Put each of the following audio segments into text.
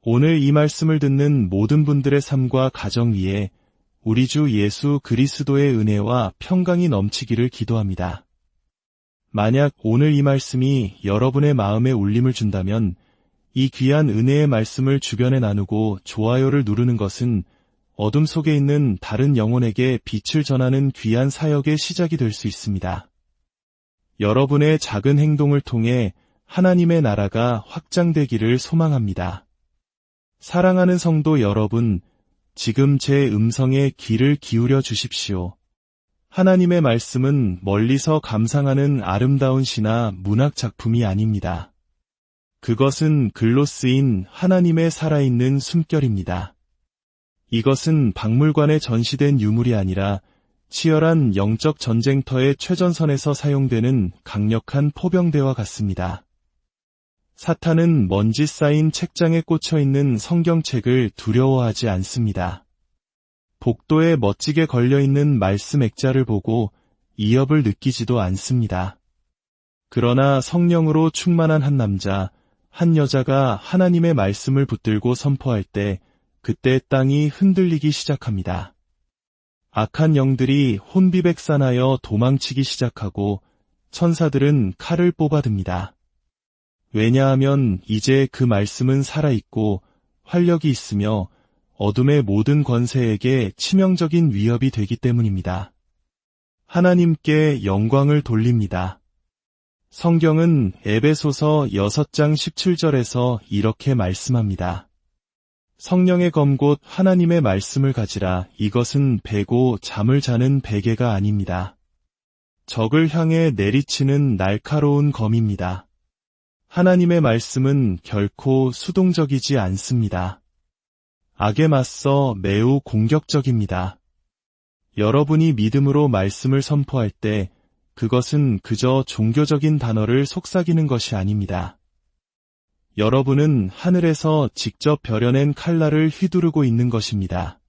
오늘 이 말씀을 듣는 모든 분들의 삶과 가정 위에 우리 주 예수 그리스도의 은혜와 평강이 넘치기를 기도합니다. 만약 오늘 이 말씀이 여러분의 마음에 울림을 준다면 이 귀한 은혜의 말씀을 주변에 나누고 좋아요를 누르는 것은 어둠 속에 있는 다른 영혼에게 빛을 전하는 귀한 사역의 시작이 될 수 있습니다. 여러분의 작은 행동을 통해 하나님의 나라가 확장되기를 소망합니다. 사랑하는 성도 여러분, 지금 제 음성에 귀를 기울여 주십시오. 하나님의 말씀은 멀리서 감상하는 아름다운 시나 문학 작품이 아닙니다. 그것은 글로 쓰인 하나님의 살아있는 숨결입니다. 이것은 박물관에 전시된 유물이 아니라 치열한 영적 전쟁터의 최전선에서 사용되는 강력한 포병대와 같습니다. 사탄은 먼지 쌓인 책장에 꽂혀 있는 성경책을 두려워하지 않습니다. 복도에 멋지게 걸려있는 말씀 액자를 보고 이협을 느끼지도 않습니다. 그러나 성령으로 충만한 한 남자, 한 여자가 하나님의 말씀을 붙들고 선포할 때 그때 땅이 흔들리기 시작합니다. 악한 영들이 혼비백산하여 도망치기 시작하고 천사들은 칼을 뽑아듭니다. 왜냐하면 이제 그 말씀은 살아있고 활력이 있으며 어둠의 모든 권세에게 치명적인 위협이 되기 때문입니다. 하나님께 영광을 돌립니다. 성경은 에베소서 6장 17절에서 이렇게 말씀합니다. 성령의 검 곧 하나님의 말씀을 가지라. 이것은 베고 잠을 자는 베개가 아닙니다. 적을 향해 내리치는 날카로운 검입니다. 하나님의 말씀은 결코 수동적이지 않습니다. 악에 맞서 매우 공격적입니다. 여러분이 믿음으로 말씀을 선포할 때 그것은 그저 종교적인 단어를 속삭이는 것이 아닙니다. 여러분은 하늘에서 직접 벼려낸 칼날을 휘두르고 있는 것입니다.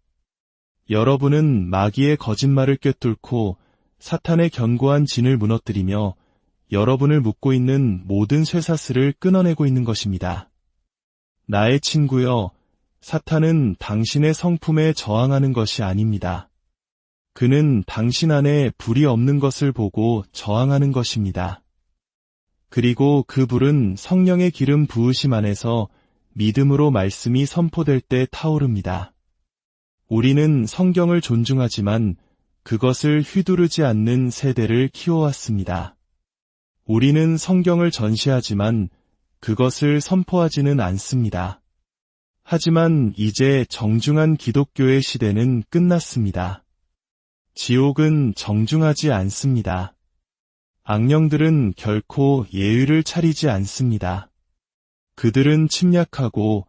여러분은 마귀의 거짓말을 꿰뚫고 사탄의 견고한 진을 무너뜨리며 여러분을 묶고 있는 모든 쇠사슬을 끊어내고 있는 것입니다. 나의 친구여, 사탄은 당신의 성품에 저항하는 것이 아닙니다. 그는 당신 안에 불이 없는 것을 보고 저항하는 것입니다. 그리고 그 불은 성령의 기름 부으심 안에서 믿음으로 말씀이 선포될 때 타오릅니다. 우리는 성경을 존중하지만 그것을 휘두르지 않는 세대를 키워왔습니다. 우리는 성경을 전시하지만 그것을 선포하지는 않습니다. 하지만 이제 정중한 기독교의 시대는 끝났습니다. 지옥은 정중하지 않습니다. 악령들은 결코 예의를 차리지 않습니다. 그들은 침략하고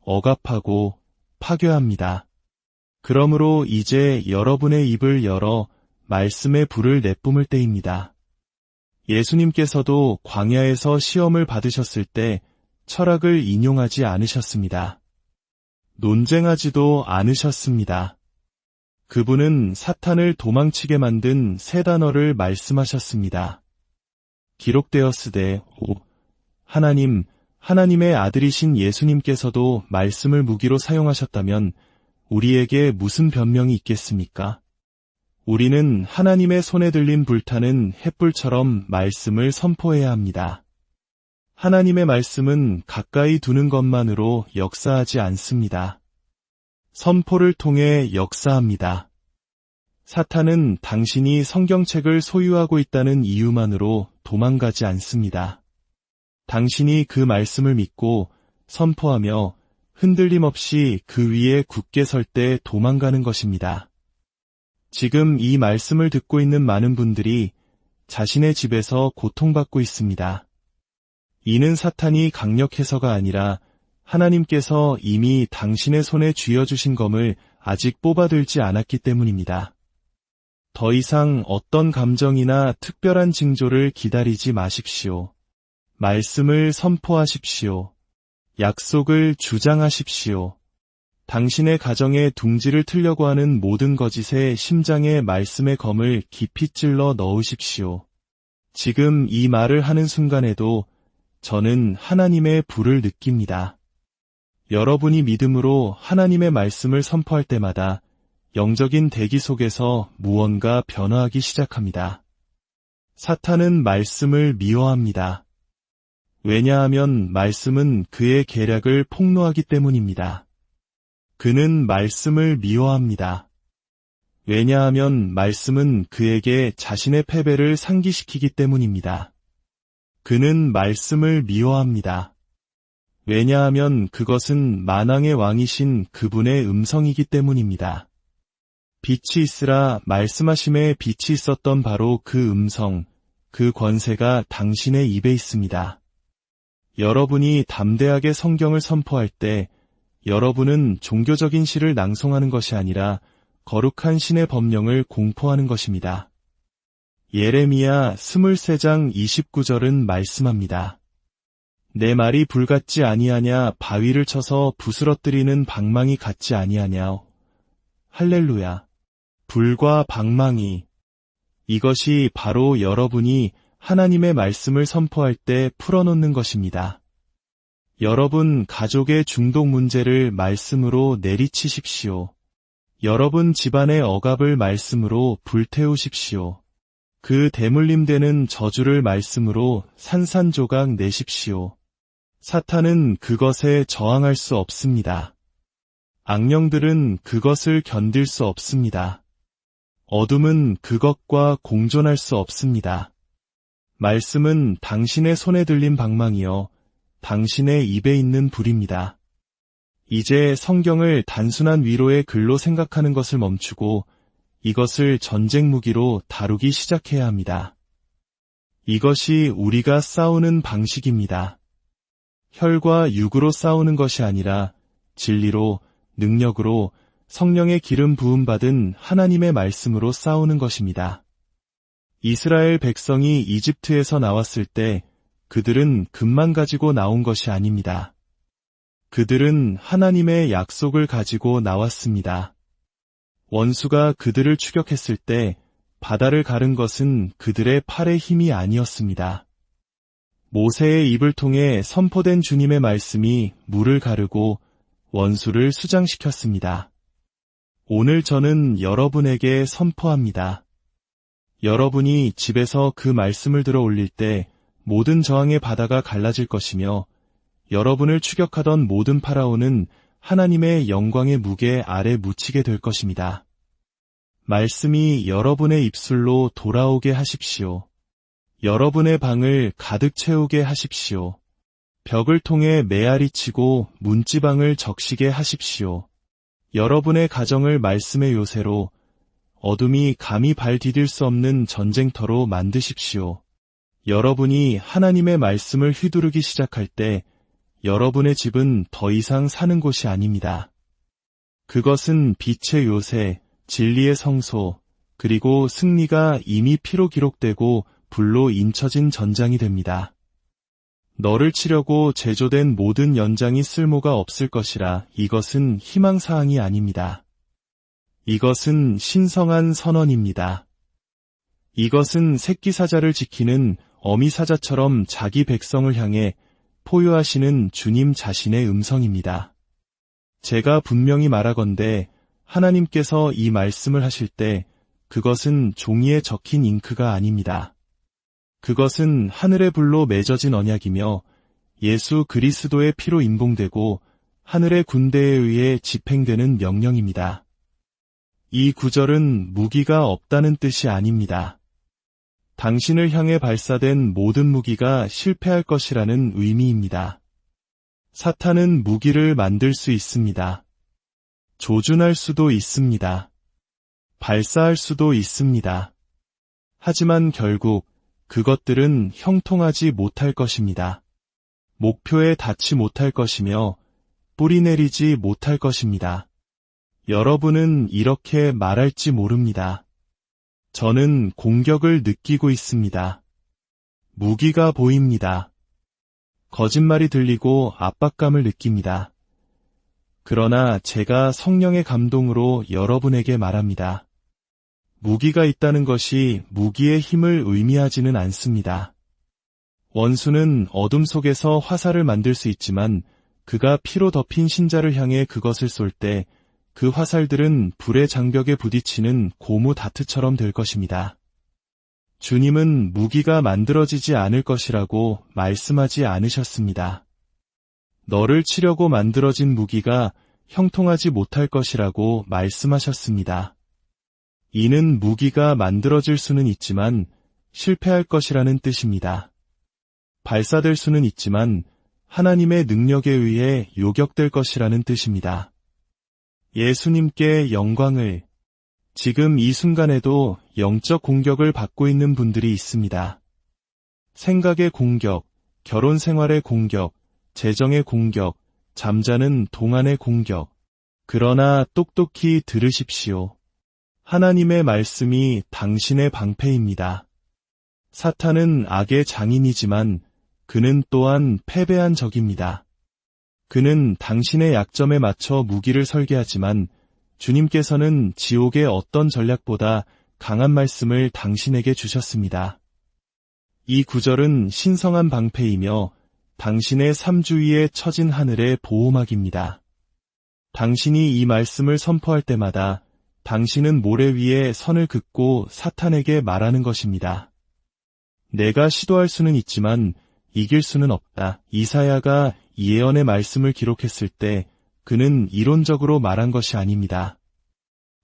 억압하고 파괴합니다. 그러므로 이제 여러분의 입을 열어 말씀의 불을 내뿜을 때입니다. 예수님께서도 광야에서 시험을 받으셨을 때 철학을 인용하지 않으셨습니다. 논쟁하지도 않으셨습니다. 그분은 사탄을 도망치게 만든 세 단어를 말씀하셨습니다. 기록되었으되 하나님, 하나님의 아들이신 예수님께서도 말씀을 무기로 사용하셨다면 우리에게 무슨 변명이 있겠습니까? 우리는 하나님의 손에 들린 불타는 횃불처럼 말씀을 선포해야 합니다. 하나님의 말씀은 가까이 두는 것만으로 역사하지 않습니다. 선포를 통해 역사합니다. 사탄은 당신이 성경책을 소유하고 있다는 이유만으로 도망가지 않습니다. 당신이 그 말씀을 믿고 선포하며 흔들림 없이 그 위에 굳게 설 때 도망가는 것입니다. 지금 이 말씀을 듣고 있는 많은 분들이 자신의 집에서 고통받고 있습니다. 이는 사탄이 강력해서가 아니라 하나님께서 이미 당신의 손에 쥐어주신 검을 아직 뽑아들지 않았기 때문입니다. 더 이상 어떤 감정이나 특별한 징조를 기다리지 마십시오. 말씀을 선포하십시오. 약속을 주장하십시오. 당신의 가정에 둥지를 틀려고 하는 모든 거짓에 심장에 말씀의 검을 깊이 찔러 넣으십시오. 지금 이 말을 하는 순간에도 저는 하나님의 불을 느낍니다. 여러분이 믿음으로 하나님의 말씀을 선포할 때마다 영적인 대기 속에서 무언가 변화하기 시작합니다. 사탄은 말씀을 미워합니다. 왜냐하면 말씀은 그의 계략을 폭로하기 때문입니다. 그는 말씀을 미워합니다. 왜냐하면 말씀은 그에게 자신의 패배를 상기시키기 때문입니다. 그는 말씀을 미워합니다. 왜냐하면 그것은 만왕의 왕이신 그분의 음성이기 때문입니다. 빛이 있으라 말씀하심에 빛이 있었던 바로 그 음성, 그 권세가 당신의 입에 있습니다. 여러분이 담대하게 성경을 선포할 때 여러분은 종교적인 시를 낭송하는 것이 아니라 거룩한 신의 법령을 공포하는 것입니다. 예레미야 23장 29절은 말씀합니다. 내 말이 불 같지 아니하냐 바위를 쳐서 부스러뜨리는 방망이 같지 아니하냐. 할렐루야. 불과 방망이. 이것이 바로 여러분이 하나님의 말씀을 선포할 때 풀어놓는 것입니다. 여러분 가족의 중독 문제를 말씀으로 내리치십시오. 여러분 집안의 억압을 말씀으로 불태우십시오. 그 대물림되는 저주를 말씀으로 산산조각 내십시오. 사탄은 그것에 저항할 수 없습니다. 악령들은 그것을 견딜 수 없습니다. 어둠은 그것과 공존할 수 없습니다. 말씀은 당신의 손에 들린 방망이여 당신의 입에 있는 불입니다. 이제 성경을 단순한 위로의 글로 생각하는 것을 멈추고 이것을 전쟁 무기로 다루기 시작해야 합니다. 이것이 우리가 싸우는 방식입니다. 혈과 육으로 싸우는 것이 아니라 진리로, 능력으로, 성령의 기름 부음 받은 하나님의 말씀으로 싸우는 것입니다. 이스라엘 백성이 이집트에서 나왔을 때 그들은 금만 가지고 나온 것이 아닙니다. 그들은 하나님의 약속을 가지고 나왔습니다. 원수가 그들을 추격했을 때 바다를 가른 것은 그들의 팔의 힘이 아니었습니다. 모세의 입을 통해 선포된 주님의 말씀이 물을 가르고 원수를 수장시켰습니다. 오늘 저는 여러분에게 선포합니다. 여러분이 집에서 그 말씀을 들어 올릴 때 모든 저항의 바다가 갈라질 것이며 여러분을 추격하던 모든 파라오는 하나님의 영광의 무게 아래 묻히게 될 것입니다. 말씀이 여러분의 입술로 돌아오게 하십시오. 여러분의 방을 가득 채우게 하십시오. 벽을 통해 메아리 치고 문지방을 적시게 하십시오. 여러분의 가정을 말씀의 요새로, 어둠이 감히 발 디딜 수 없는 전쟁터로 만드십시오. 여러분이 하나님의 말씀을 휘두르기 시작할 때 여러분의 집은 더 이상 사는 곳이 아닙니다. 그것은 빛의 요새, 진리의 성소, 그리고 승리가 이미 피로 기록되고 불로 인쳐진 전장이 됩니다. 너를 치려고 제조된 모든 연장이 쓸모가 없을 것이라 이것은 희망사항이 아닙니다. 이것은 신성한 선언입니다. 이것은 새끼사자를 지키는 어미사자처럼 자기 백성을 향해 포효하시는 주님 자신의 음성입니다. 제가 분명히 말하건대 하나님께서 이 말씀을 하실 때 그것은 종이에 적힌 잉크가 아닙니다. 그것은 하늘의 불로 맺어진 언약이며 예수 그리스도의 피로 임봉되고 하늘의 군대에 의해 집행되는 명령입니다. 이 구절은 무기가 없다는 뜻이 아닙니다. 당신을 향해 발사된 모든 무기가 실패할 것이라는 의미입니다. 사탄은 무기를 만들 수 있습니다. 조준할 수도 있습니다. 발사할 수도 있습니다. 하지만 결국 그것들은 형통하지 못할 것입니다. 목표에 닿지 못할 것이며 뿌리내리지 못할 것입니다. 여러분은 이렇게 말할지 모릅니다. 저는 공격을 느끼고 있습니다. 무기가 보입니다. 거짓말이 들리고 압박감을 느낍니다. 그러나 제가 성령의 감동으로 여러분에게 말합니다. 무기가 있다는 것이 무기의 힘을 의미하지는 않습니다. 원수는 어둠 속에서 화살을 만들 수 있지만 그가 피로 덮인 신자를 향해 그것을 쏠 때 그 화살들은 불의 장벽에 부딪히는 고무 다트처럼 될 것입니다. 주님은 무기가 만들어지지 않을 것이라고 말씀하지 않으셨습니다. 너를 치려고 만들어진 무기가 형통하지 못할 것이라고 말씀하셨습니다. 이는 무기가 만들어질 수는 있지만 실패할 것이라는 뜻입니다. 발사될 수는 있지만 하나님의 능력에 의해 요격될 것이라는 뜻입니다. 예수님께 영광을. 지금 이 순간에도 영적 공격을 받고 있는 분들이 있습니다. 생각의 공격, 결혼 생활의 공격, 재정의 공격, 잠자는 동안의 공격. 그러나 똑똑히 들으십시오. 하나님의 말씀이 당신의 방패입니다. 사탄은 악의 장인이지만 그는 또한 패배한 적입니다. 그는 당신의 약점에 맞춰 무기를 설계하지만 주님께서는 지옥의 어떤 전략보다 강한 말씀을 당신에게 주셨습니다. 이 구절은 신성한 방패이며 당신의 삶 주위에 처진 하늘의 보호막입니다. 당신이 이 말씀을 선포할 때마다 당신은 모래 위에 선을 긋고 사탄에게 말하는 것입니다. 내가 시도할 수는 있지만 이길 수는 없다. 이사야가 이 예언의 말씀을 기록했을 때 그는 이론적으로 말한 것이 아닙니다.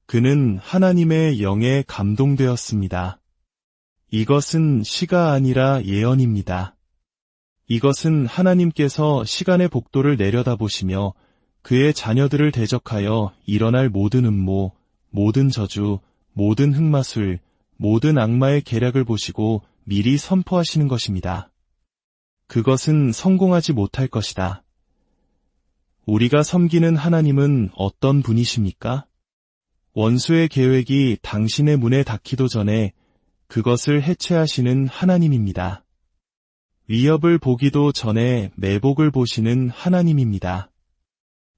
그는 하나님의 영에 감동되었습니다. 이것은 시가 아니라 예언입니다. 이것은 하나님께서 시간의 복도를 내려다보시며 그의 자녀들을 대적하여 일어날 모든 음모, 모든 저주, 모든 흑마술, 모든 악마의 계략을 보시고 미리 선포하시는 것입니다. 그것은 성공하지 못할 것이다. 우리가 섬기는 하나님은 어떤 분이십니까? 원수의 계획이 당신의 문에 닿기도 전에 그것을 해체하시는 하나님입니다. 위협을 보기도 전에 매복을 보시는 하나님입니다.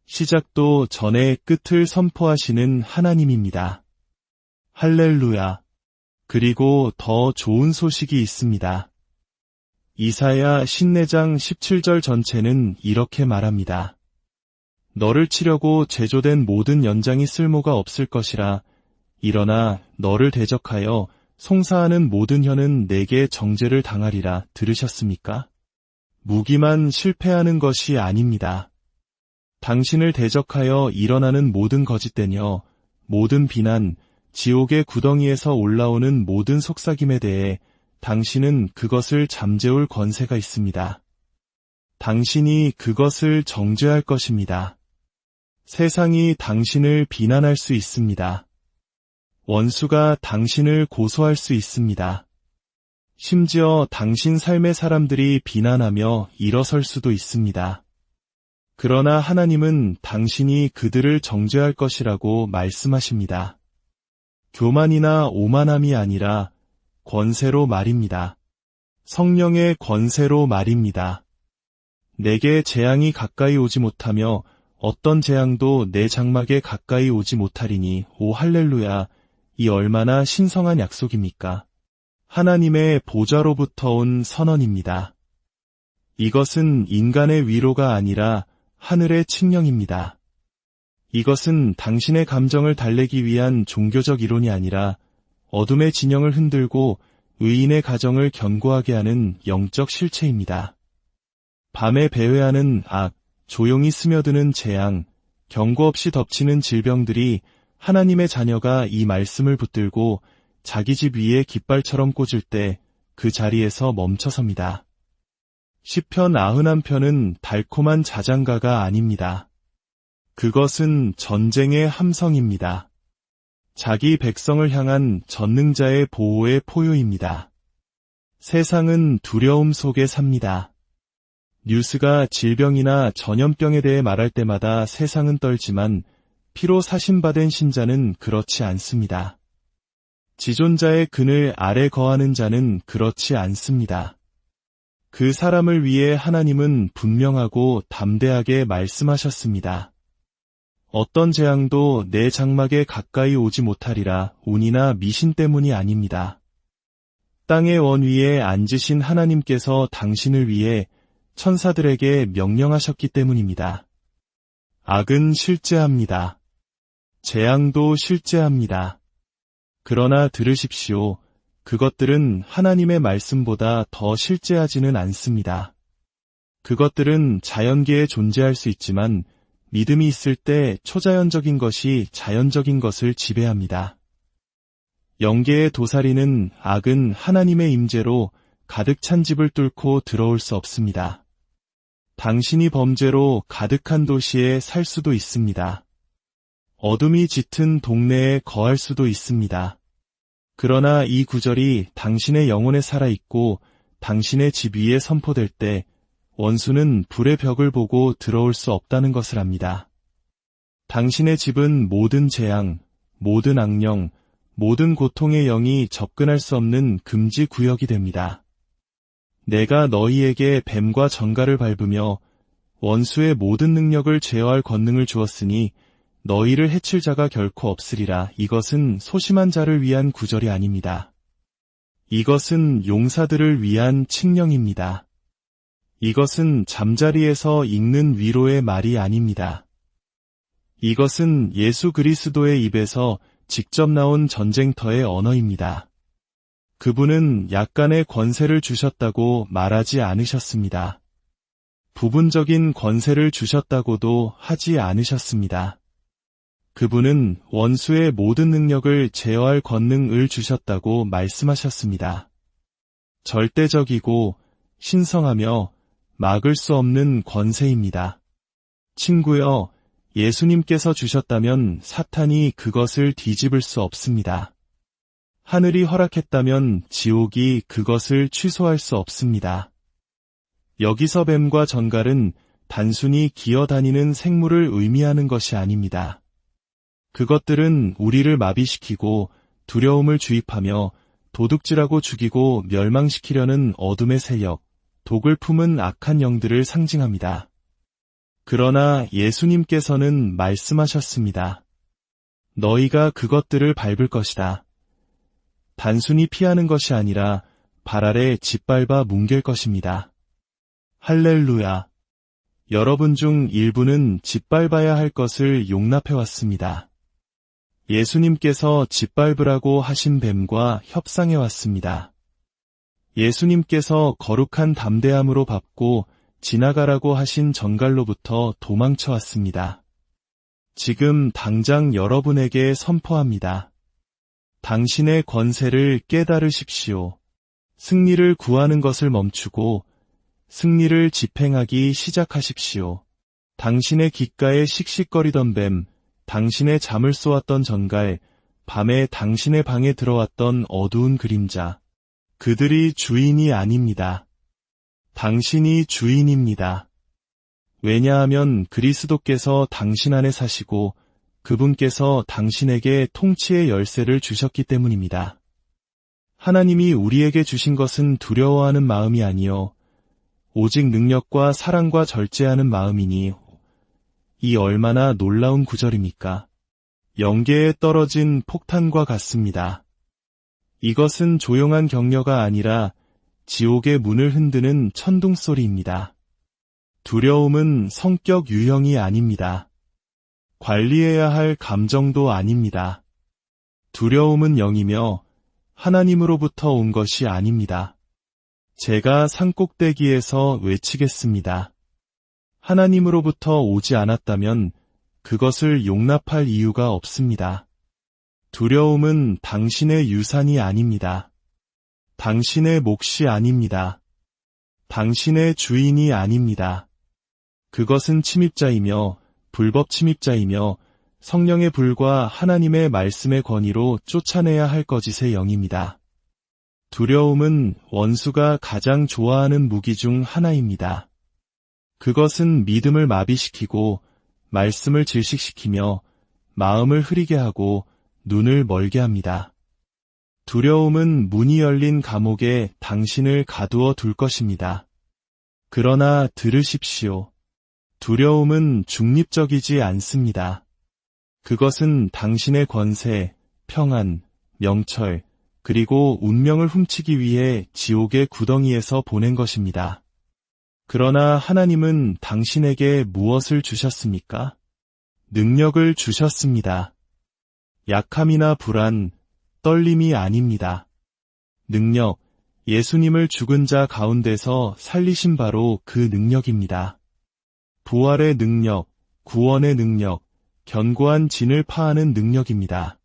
시작도 전에 끝을 선포하시는 하나님입니다. 할렐루야. 그리고 더 좋은 소식이 있습니다. 이사야 54장 17절 전체는 이렇게 말합니다. 너를 치려고 제조된 모든 연장이 쓸모가 없을 것이라. 일어나 너를 대적하여 송사하는 모든 혀는 내게 정죄를 당하리라. 들으셨습니까? 무기만 실패하는 것이 아닙니다. 당신을 대적하여 일어나는 모든 거짓된 혀, 모든 비난, 지옥의 구덩이에서 올라오는 모든 속삭임에 대해 당신은 그것을 잠재울 권세가 있습니다. 당신이 그것을 정죄할 것입니다. 세상이 당신을 비난할 수 있습니다. 원수가 당신을 고소할 수 있습니다. 심지어 당신 삶의 사람들이 비난하며 일어설 수도 있습니다. 그러나 하나님은 당신이 그들을 정죄할 것이라고 말씀하십니다. 교만이나 오만함이 아니라 권세로 말입니다. 성령의 권세로 말입니다. 내게 재앙이 가까이 오지 못하며 어떤 재앙도 내 장막에 가까이 오지 못하리니. 오 할렐루야. 이 얼마나 신성한 약속입니까? 하나님의 보좌로부터 온 선언입니다. 이것은 인간의 위로가 아니라 하늘의 칙령입니다. 이것은 당신의 감정을 달래기 위한 종교적 이론이 아니라 어둠의 진영을 흔들고 의인의 가정을 견고하게 하는 영적 실체입니다. 밤에 배회하는 악, 조용히 스며드는 재앙, 경고 없이 덮치는 질병들이 하나님의 자녀가 이 말씀을 붙들고 자기 집 위에 깃발처럼 꽂을 때 그 자리에서 멈춰섭니다. 시편 91편은 달콤한 자장가가 아닙니다. 그것은 전쟁의 함성입니다. 자기 백성을 향한 전능자의 보호의 포효입니다. 세상은 두려움 속에 삽니다. 뉴스가 질병이나 전염병에 대해 말할 때마다 세상은 떨지만 피로 사신받은 신자는 그렇지 않습니다. 지존자의 그늘 아래 거하는 자는 그렇지 않습니다. 그 사람을 위해 하나님은 분명하고 담대하게 말씀하셨습니다. 어떤 재앙도 내 장막에 가까이 오지 못하리라. 운이나 미신 때문이 아닙니다. 땅의 원위에 앉으신 하나님께서 당신을 위해 천사들에게 명령하셨기 때문입니다. 악은 실제합니다. 재앙도 실제합니다. 그러나 들으십시오. 그것들은 하나님의 말씀보다 더 실제하지는 않습니다. 그것들은 자연계에 존재할 수 있지만 믿음이 있을 때 초자연적인 것이 자연적인 것을 지배합니다. 영계의 도사리는 악은 하나님의 임재로 가득 찬 집을 뚫고 들어올 수 없습니다. 당신이 범죄로 가득한 도시에 살 수도 있습니다. 어둠이 짙은 동네에 거할 수도 있습니다. 그러나 이 구절이 당신의 영혼에 살아있고 당신의 집 위에 선포될 때 원수는 불의 벽을 보고 들어올 수 없다는 것을 압니다. 당신의 집은 모든 재앙, 모든 악령, 모든 고통의 영이 접근할 수 없는 금지 구역이 됩니다. 내가 너희에게 뱀과 정갈을 밟으며 원수의 모든 능력을 제어할 권능을 주었으니 너희를 해칠 자가 결코 없으리라. 이것은 소심한 자를 위한 구절이 아닙니다. 이것은 용사들을 위한 칙령입니다. 이것은 잠자리에서 읽는 위로의 말이 아닙니다. 이것은 예수 그리스도의 입에서 직접 나온 전쟁터의 언어입니다. 그분은 약간의 권세를 주셨다고 말하지 않으셨습니다. 부분적인 권세를 주셨다고도 하지 않으셨습니다. 그분은 원수의 모든 능력을 제어할 권능을 주셨다고 말씀하셨습니다. 절대적이고 신성하며 막을 수 없는 권세입니다. 친구여, 예수님께서 주셨다면 사탄이 그것을 뒤집을 수 없습니다. 하늘이 허락했다면 지옥이 그것을 취소할 수 없습니다. 여기서 뱀과 정갈은 단순히 기어다니는 생물을 의미하는 것이 아닙니다. 그것들은 우리를 마비시키고 두려움을 주입하며 도둑질하고 죽이고 멸망시키려는 어둠의 세력, 독을 품은 악한 영들을 상징합니다. 그러나 예수님께서는 말씀하셨습니다. 너희가 그것들을 밟을 것이다. 단순히 피하는 것이 아니라 발 아래 짓밟아 뭉갤 것입니다. 할렐루야. 여러분 중 일부는 짓밟아야 할 것을 용납해왔습니다. 예수님께서 짓밟으라고 하신 뱀과 협상해왔습니다. 예수님께서 거룩한 담대함으로 밟고 지나가라고 하신 정갈로부터 도망쳐왔습니다. 지금 당장 여러분에게 선포합니다. 당신의 권세를 깨달으십시오. 승리를 구하는 것을 멈추고 승리를 집행하기 시작하십시오. 당신의 귓가에 씩씩거리던 뱀, 당신의 잠을 쏘았던 정갈, 밤에 당신의 방에 들어왔던 어두운 그림자, 그들이 주인이 아닙니다. 당신이 주인입니다. 왜냐하면 그리스도께서 당신 안에 사시고 그분께서 당신에게 통치의 열쇠를 주셨기 때문입니다. 하나님이 우리에게 주신 것은 두려워하는 마음이 아니요 오직 능력과 사랑과 절제하는 마음이니 이 얼마나 놀라운 구절입니까? 영계에 떨어진 폭탄과 같습니다. 이것은 조용한 격려가 아니라 지옥의 문을 흔드는 천둥 소리입니다. 두려움은 성격 유형이 아닙니다. 관리해야 할 감정도 아닙니다. 두려움은 영이며 하나님으로부터 온 것이 아닙니다. 제가 산꼭대기에서 외치겠습니다. 하나님으로부터 오지 않았다면 그것을 용납할 이유가 없습니다. 두려움은 당신의 유산이 아닙니다. 당신의 몫이 아닙니다. 당신의 주인이 아닙니다. 그것은 침입자이며 불법 침입자이며 성령의 불과 하나님의 말씀의 권위로 쫓아내야 할 거짓의 영입니다. 두려움은 원수가 가장 좋아하는 무기 중 하나입니다. 그것은 믿음을 마비시키고 말씀을 질식시키며 마음을 흐리게 하고 눈을 멀게 합니다. 두려움은 문이 열린 감옥에 당신을 가두어 둘 것입니다. 그러나 들으십시오. 두려움은 중립적이지 않습니다. 그것은 당신의 권세, 평안, 명철, 그리고 운명을 훔치기 위해 지옥의 구덩이에서 보낸 것입니다. 그러나 하나님은 당신에게 무엇을 주셨습니까? 능력을 주셨습니다. 약함이나 불안, 떨림이 아닙니다. 능력, 예수님을 죽은 자 가운데서 살리신 바로 그 능력입니다. 부활의 능력, 구원의 능력, 견고한 진을 파하는 능력입니다.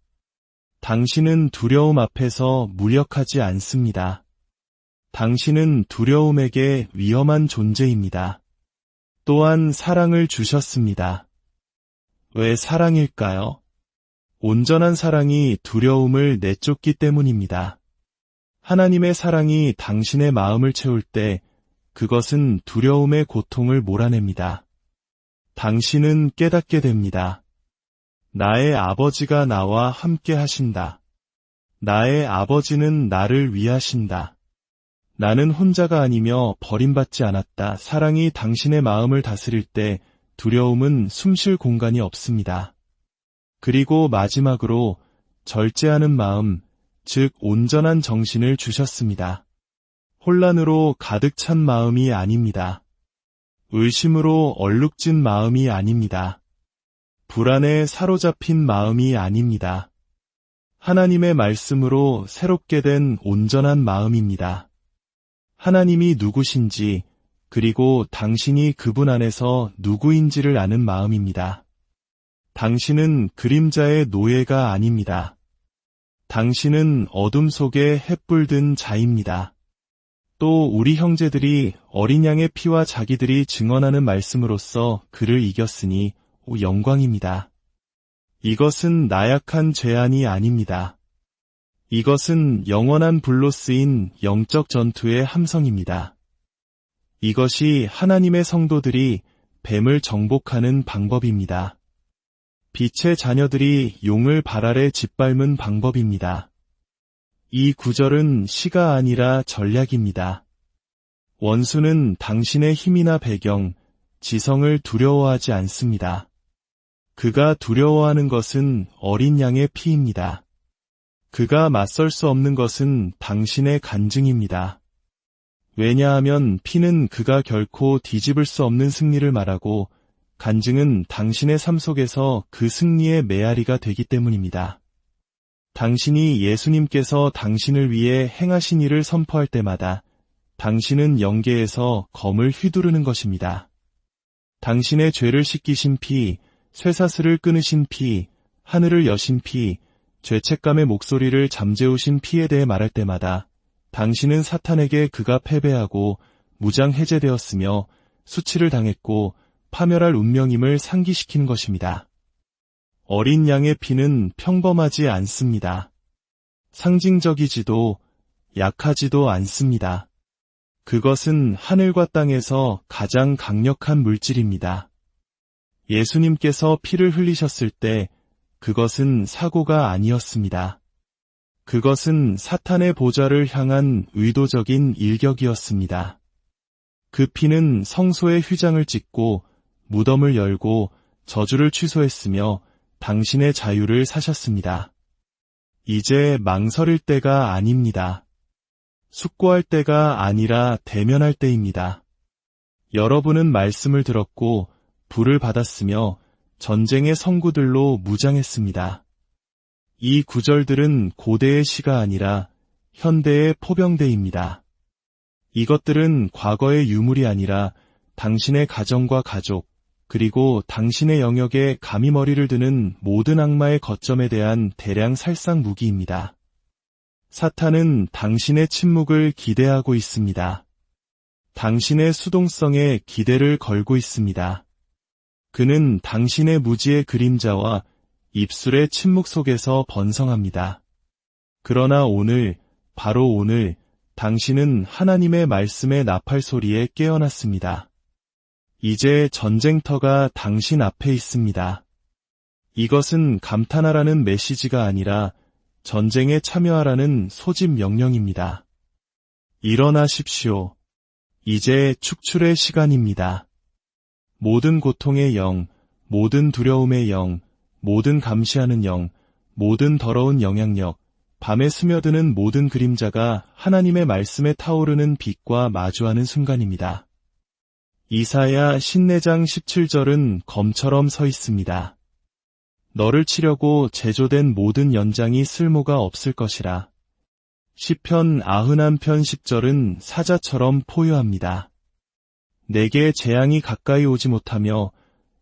당신은 두려움 앞에서 무력하지 않습니다. 당신은 두려움에게 위험한 존재입니다. 또한 사랑을 주셨습니다. 왜 사랑일까요? 온전한 사랑이 두려움을 내쫓기 때문입니다. 하나님의 사랑이 당신의 마음을 채울 때 그것은 두려움의 고통을 몰아냅니다. 당신은 깨닫게 됩니다. 나의 아버지가 나와 함께 하신다. 나의 아버지는 나를 위하신다. 나는 혼자가 아니며 버림받지 않았다. 사랑이 당신의 마음을 다스릴 때 두려움은 숨쉴 공간이 없습니다. 그리고 마지막으로 절제하는 마음, 즉 온전한 정신을 주셨습니다. 혼란으로 가득 찬 마음이 아닙니다. 의심으로 얼룩진 마음이 아닙니다. 불안에 사로잡힌 마음이 아닙니다. 하나님의 말씀으로 새롭게 된 온전한 마음입니다. 하나님이 누구신지, 그리고 당신이 그분 안에서 누구인지를 아는 마음입니다. 당신은 그림자의 노예가 아닙니다. 당신은 어둠 속에 햇불 든 자입니다. 또 우리 형제들이 어린 양의 피와 자기들이 증언하는 말씀으로써 그를 이겼으니 영광입니다. 이것은 나약한 죄안이 아닙니다. 이것은 영원한 불로 쓰인 영적 전투의 함성입니다. 이것이 하나님의 성도들이 뱀을 정복하는 방법입니다. 빛의 자녀들이 용을 발 아래 짓밟은 방법입니다. 이 구절은 시가 아니라 전략입니다. 원수는 당신의 힘이나 배경, 지성을 두려워하지 않습니다. 그가 두려워하는 것은 어린 양의 피입니다. 그가 맞설 수 없는 것은 당신의 간증입니다. 왜냐하면 피는 그가 결코 뒤집을 수 없는 승리를 말하고 간증은 당신의 삶 속에서 그 승리의 메아리가 되기 때문입니다. 당신이 예수님께서 당신을 위해 행하신 일을 선포할 때마다 당신은 영계에서 검을 휘두르는 것입니다. 당신의 죄를 씻기신 피, 쇠사슬을 끊으신 피, 하늘을 여신 피, 죄책감의 목소리를 잠재우신 피에 대해 말할 때마다 당신은 사탄에게 그가 패배하고 무장 해제되었으며 수치를 당했고 파멸할 운명임을 상기시키는 것입니다. 어린 양의 피는 평범하지 않습니다. 상징적이지도 약하지도 않습니다. 그것은 하늘과 땅에서 가장 강력한 물질입니다. 예수님께서 피를 흘리셨을 때 그것은 사고가 아니었습니다. 그것은 사탄의 보좌를 향한 의도적인 일격이었습니다. 그 피는 성소의 휘장을 찢고 무덤을 열고 저주를 취소했으며 당신의 자유를 사셨습니다. 이제 망설일 때가 아닙니다. 숙고할 때가 아니라 대면할 때입니다. 여러분은 말씀을 들었고 불을 받았으며 전쟁의 성구들로 무장했습니다. 이 구절들은 고대의 시가 아니라 현대의 포병대입니다. 이것들은 과거의 유물이 아니라 당신의 가정과 가족, 그리고 당신의 영역에 감히 머리를 드는 모든 악마의 거점에 대한 대량 살상 무기입니다. 사탄은 당신의 침묵을 기대하고 있습니다. 당신의 수동성에 기대를 걸고 있습니다. 그는 당신의 무지의 그림자와 입술의 침묵 속에서 번성합니다. 그러나 오늘, 바로 오늘, 당신은 하나님의 말씀의 나팔 소리에 깨어났습니다. 이제 전쟁터가 당신 앞에 있습니다. 이것은 감탄하라는 메시지가 아니라 전쟁에 참여하라는 소집 명령입니다. 일어나십시오. 이제 축출의 시간입니다. 모든 고통의 영, 모든 두려움의 영, 모든 감시하는 영, 모든 더러운 영향력, 밤에 스며드는 모든 그림자가 하나님의 말씀에 타오르는 빛과 마주하는 순간입니다. 이사야 54장 17절은 검처럼 서 있습니다. 너를 치려고 제조된 모든 연장이 쓸모가 없을 것이라. 시편 91편 10절은 사자처럼 포효합니다. 내게 재앙이 가까이 오지 못하며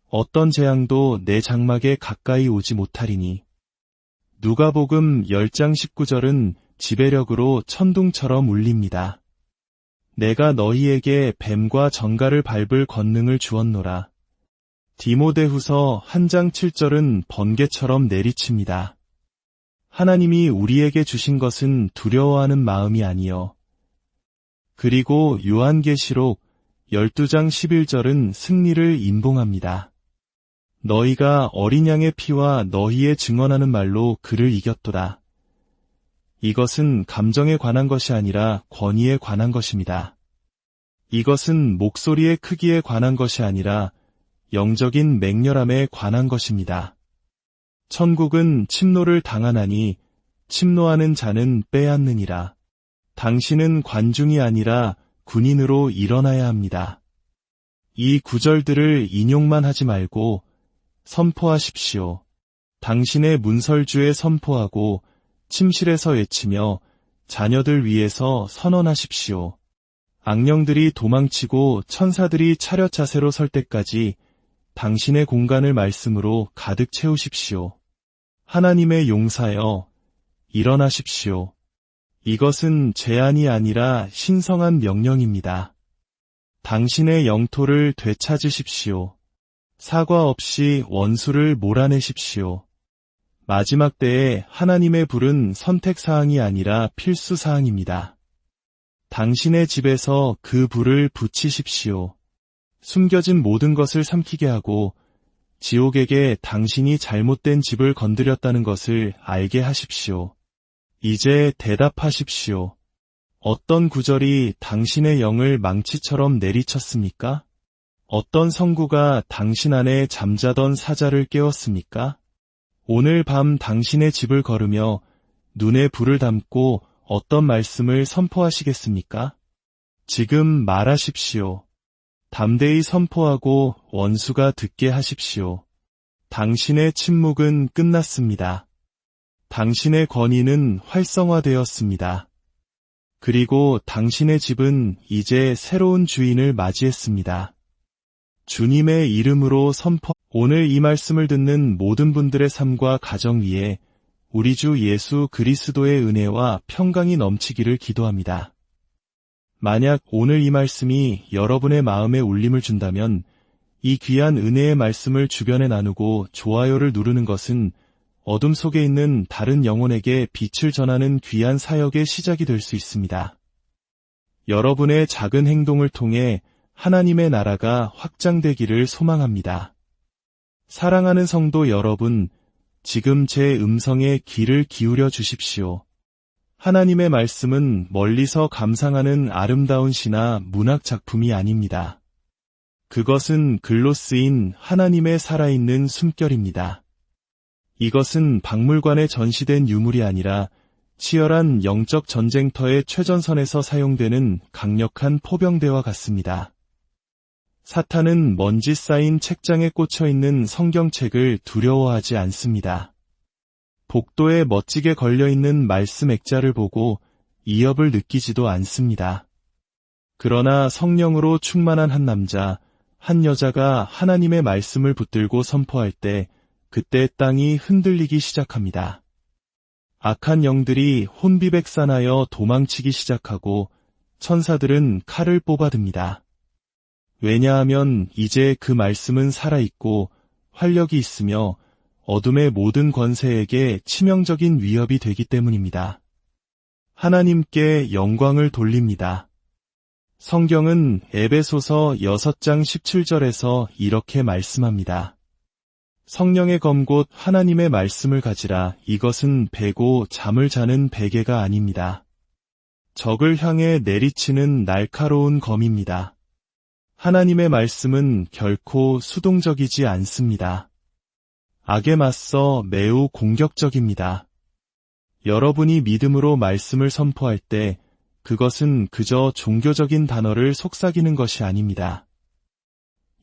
어떤 재앙도 내 장막에 가까이 오지 못하리니. 누가복음 10장 19절은 지배력으로 천둥처럼 울립니다. 내가 너희에게 뱀과 정갈을 밟을 권능을 주었노라. 디모데후서 1장 7절은 번개처럼 내리칩니다. 하나님이 우리에게 주신 것은 두려워하는 마음이 아니요. 그리고 요한계시록 12장 11절은 승리를 인봉합니다. 너희가 어린 양의 피와 너희의 증언하는 말로 그를 이겼도다. 이것은 감정에 관한 것이 아니라 권위에 관한 것입니다. 이것은 목소리의 크기에 관한 것이 아니라 영적인 맹렬함에 관한 것입니다. 천국은 침노를 당하나니 침노하는 자는 빼앗느니라. 당신은 관중이 아니라 군인으로 일어나야 합니다. 이 구절들을 인용만 하지 말고 선포하십시오. 당신의 문설주에 선포하고 침실에서 외치며 자녀들 위해서 선언하십시오. 악령들이 도망치고 천사들이 차렷 자세로 설 때까지 당신의 공간을 말씀으로 가득 채우십시오. 하나님의 용사여, 일어나십시오. 이것은 제안이 아니라 신성한 명령입니다. 당신의 영토를 되찾으십시오. 사과 없이 원수를 몰아내십시오. 마지막 때에 하나님의 불은 선택사항이 아니라 필수사항입니다. 당신의 집에서 그 불을 붙이십시오. 숨겨진 모든 것을 삼키게 하고 지옥에게 당신이 잘못된 집을 건드렸다는 것을 알게 하십시오. 이제 대답하십시오. 어떤 구절이 당신의 영을 망치처럼 내리쳤습니까? 어떤 성구가 당신 안에 잠자던 사자를 깨웠습니까? 오늘 밤 당신의 집을 걸으며 눈에 불을 담고 어떤 말씀을 선포하시겠습니까? 지금 말하십시오. 담대히 선포하고 원수가 듣게 하십시오. 당신의 침묵은 끝났습니다. 당신의 권위는 활성화되었습니다. 그리고 당신의 집은 이제 새로운 주인을 맞이했습니다. 주님의 이름으로 선포. 오늘 이 말씀을 듣는 모든 분들의 삶과 가정 위에 우리 주 예수 그리스도의 은혜와 평강이 넘치기를 기도합니다. 만약 오늘 이 말씀이 여러분의 마음에 울림을 준다면 이 귀한 은혜의 말씀을 주변에 나누고 좋아요를 누르는 것은 어둠 속에 있는 다른 영혼에게 빛을 전하는 귀한 사역의 시작이 될 수 있습니다. 여러분의 작은 행동을 통해 하나님의 나라가 확장되기를 소망합니다. 사랑하는 성도 여러분, 지금 제 음성에 귀를 기울여 주십시오. 하나님의 말씀은 멀리서 감상하는 아름다운 시나 문학 작품이 아닙니다. 그것은 글로 쓰인 하나님의 살아있는 숨결입니다. 이것은 박물관에 전시된 유물이 아니라 치열한 영적 전쟁터의 최전선에서 사용되는 강력한 포병대와 같습니다. 사탄은 먼지 쌓인 책장에 꽂혀 있는 성경책을 두려워하지 않습니다. 복도에 멋지게 걸려있는 말씀 액자를 보고 이협을 느끼지도 않습니다. 그러나 성령으로 충만한 한 남자, 한 여자가 하나님의 말씀을 붙들고 선포할 때 그때 땅이 흔들리기 시작합니다. 악한 영들이 혼비백산하여 도망치기 시작하고 천사들은 칼을 뽑아듭니다. 왜냐하면 이제 그 말씀은 살아있고 활력이 있으며 어둠의 모든 권세에게 치명적인 위협이 되기 때문입니다. 하나님께 영광을 돌립니다. 성경은 에베소서 6장 17절에서 이렇게 말씀합니다. 성령의 검 곧 하나님의 말씀을 가지라. 이것은 베고 잠을 자는 베개가 아닙니다. 적을 향해 내리치는 날카로운 검입니다. 하나님의 말씀은 결코 수동적이지 않습니다. 악에 맞서 매우 공격적입니다. 여러분이 믿음으로 말씀을 선포할 때 그것은 그저 종교적인 단어를 속삭이는 것이 아닙니다.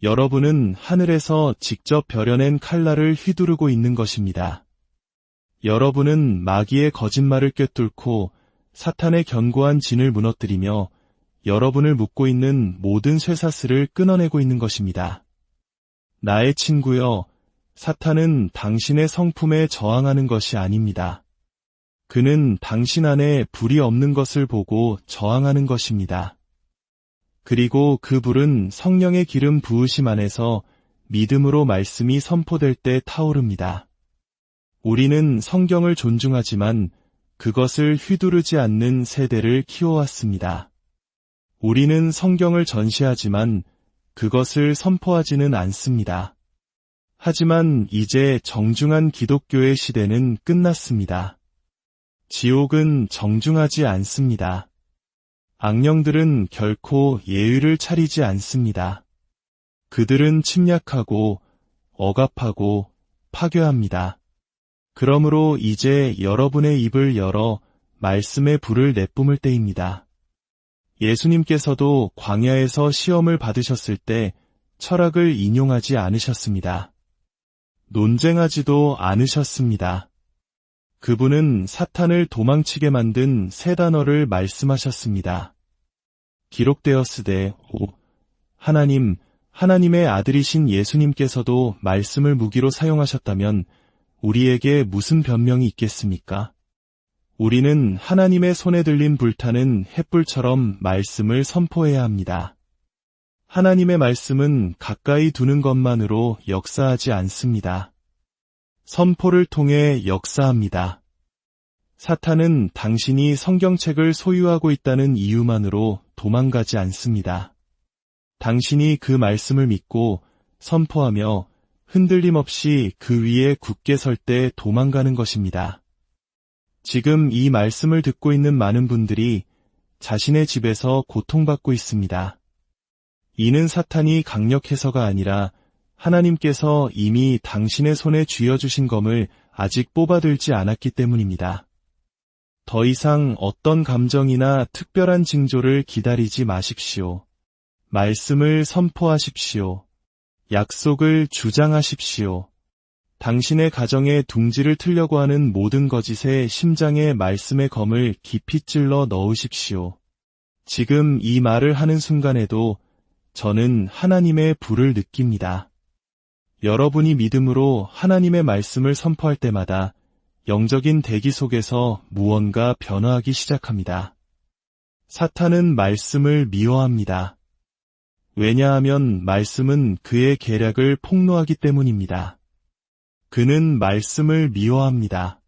여러분은 하늘에서 직접 벼려낸 칼날을 휘두르고 있는 것입니다. 여러분은 마귀의 거짓말을 꿰뚫고 사탄의 견고한 진을 무너뜨리며 여러분을 묶고 있는 모든 쇠사슬을 끊어내고 있는 것입니다. 나의 친구여, 사탄은 당신의 성품에 저항하는 것이 아닙니다. 그는 당신 안에 불이 없는 것을 보고 저항하는 것입니다. 그리고 그 불은 성령의 기름 부으심 안에서 믿음으로 말씀이 선포될 때 타오릅니다. 우리는 성경을 존중하지만 그것을 휘두르지 않는 세대를 키워왔습니다. 우리는 성경을 전시하지만 그것을 선포하지는 않습니다. 하지만 이제 정중한 기독교의 시대는 끝났습니다. 지옥은 정중하지 않습니다. 악령들은 결코 예의를 차리지 않습니다. 그들은 침략하고 억압하고 파괴합니다. 그러므로 이제 여러분의 입을 열어 말씀의 불을 내뿜을 때입니다. 예수님께서도 광야에서 시험을 받으셨을 때 철학을 인용하지 않으셨습니다. 논쟁하지도 않으셨습니다. 그분은 사탄을 도망치게 만든 세 단어를 말씀하셨습니다. 기록되었으되 하나님, 하나님의 아들이신 예수님께서도 말씀을 무기로 사용하셨다면 우리에게 무슨 변명이 있겠습니까? 우리는 하나님의 손에 들린 불타는 횃불처럼 말씀을 선포해야 합니다. 하나님의 말씀은 가까이 두는 것만으로 역사하지 않습니다. 선포를 통해 역사합니다. 사탄은 당신이 성경책을 소유하고 있다는 이유만으로 도망가지 않습니다. 당신이 그 말씀을 믿고 선포하며 흔들림 없이 그 위에 굳게 설 때 도망가는 것입니다. 지금 이 말씀을 듣고 있는 많은 분들이 자신의 집에서 고통받고 있습니다. 이는 사탄이 강력해서가 아니라 하나님께서 이미 당신의 손에 쥐어주신 검을 아직 뽑아들지 않았기 때문입니다. 더 이상 어떤 감정이나 특별한 징조를 기다리지 마십시오. 말씀을 선포하십시오. 약속을 주장하십시오. 당신의 가정에 둥지를 틀려고 하는 모든 거짓의 심장에 말씀의 검을 깊이 찔러 넣으십시오. 지금 이 말을 하는 순간에도 저는 하나님의 불을 느낍니다. 여러분이 믿음으로 하나님의 말씀을 선포할 때마다 영적인 대기 속에서 무언가 변화하기 시작합니다. 사탄은 말씀을 미워합니다. 왜냐하면 말씀은 그의 계략을 폭로하기 때문입니다. 그는 말씀을 미워합니다.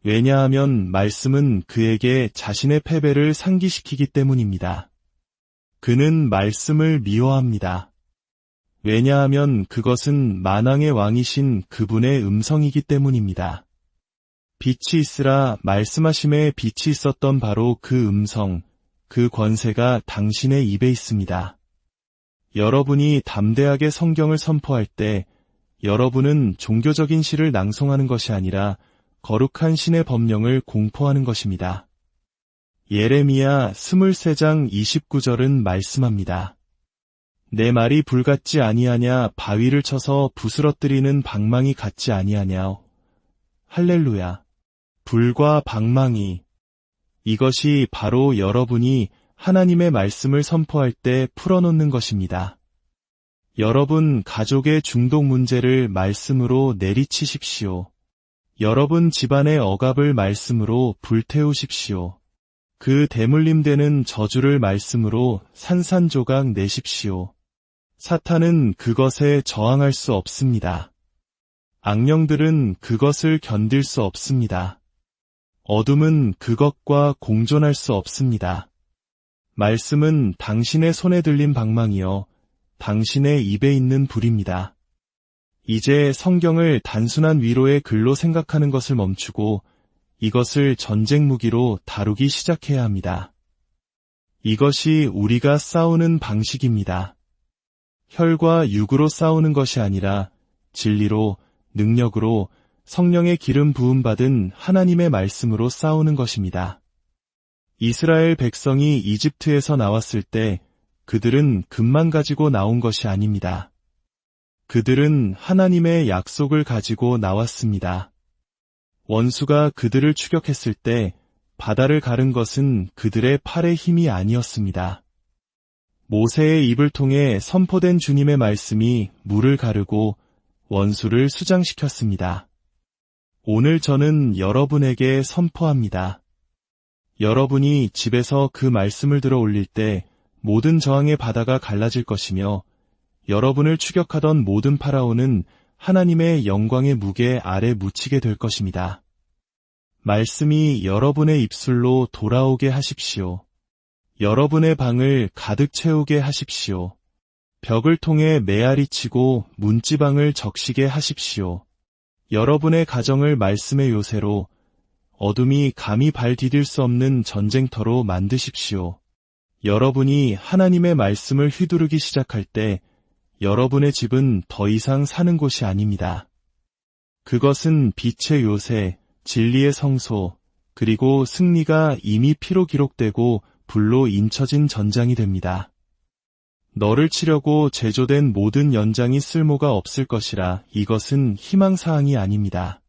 왜냐하면 말씀은 그에게 자신의 패배를 상기시키기 때문입니다. 그는 말씀을 미워합니다. 왜냐하면 그것은 만왕의 왕이신 그분의 음성이기 때문입니다. 빛이 있으라 말씀하심에 빛이 있었던 바로 그 음성, 그 권세가 당신의 입에 있습니다. 여러분이 담대하게 성경을 선포할 때 여러분은 종교적인 시를 낭송하는 것이 아니라 거룩한 신의 법령을 공포하는 것입니다. 예레미야 23장 29절은 말씀합니다. 내 말이 불 같지 아니하냐, 바위를 쳐서 부스러뜨리는 방망이 같지 아니하냐. 할렐루야. 불과 방망이. 이것이 바로 여러분이 하나님의 말씀을 선포할 때 풀어놓는 것입니다. 여러분 가족의 중독 문제를 말씀으로 내리치십시오. 여러분 집안의 억압을 말씀으로 불태우십시오. 그 대물림되는 저주를 말씀으로 산산조각 내십시오. 사탄은 그것에 저항할 수 없습니다. 악령들은 그것을 견딜 수 없습니다. 어둠은 그것과 공존할 수 없습니다. 말씀은 당신의 손에 들린 방망이여 당신의 입에 있는 불입니다. 이제 성경을 단순한 위로의 글로 생각하는 것을 멈추고 이것을 전쟁 무기로 다루기 시작해야 합니다. 이것이 우리가 싸우는 방식입니다. 혈과 육으로 싸우는 것이 아니라 진리로, 능력으로, 성령의 기름 부음 받은 하나님의 말씀으로 싸우는 것입니다. 이스라엘 백성이 이집트에서 나왔을 때 그들은 금만 가지고 나온 것이 아닙니다. 그들은 하나님의 약속을 가지고 나왔습니다. 원수가 그들을 추격했을 때 바다를 가른 것은 그들의 팔의 힘이 아니었습니다. 모세의 입을 통해 선포된 주님의 말씀이 물을 가르고 원수를 수장시켰습니다. 오늘 저는 여러분에게 선포합니다. 여러분이 집에서 그 말씀을 들어 올릴 때 모든 저항의 바다가 갈라질 것이며 여러분을 추격하던 모든 파라오는 하나님의 영광의 무게 아래 묻히게 될 것입니다. 말씀이 여러분의 입술로 돌아오게 하십시오. 여러분의 방을 가득 채우게 하십시오. 벽을 통해 메아리 치고 문지방을 적시게 하십시오. 여러분의 가정을 말씀의 요새로, 어둠이 감히 발 디딜 수 없는 전쟁터로 만드십시오. 여러분이 하나님의 말씀을 휘두르기 시작할 때 여러분의 집은 더 이상 사는 곳이 아닙니다. 그것은 빛의 요새, 진리의 성소, 그리고 승리가 이미 피로 기록되고 불로 인쳐진 전장이 됩니다. 너를 치려고 제조된 모든 연장이 쓸모가 없을 것이라. 이것은 희망사항이 아닙니다.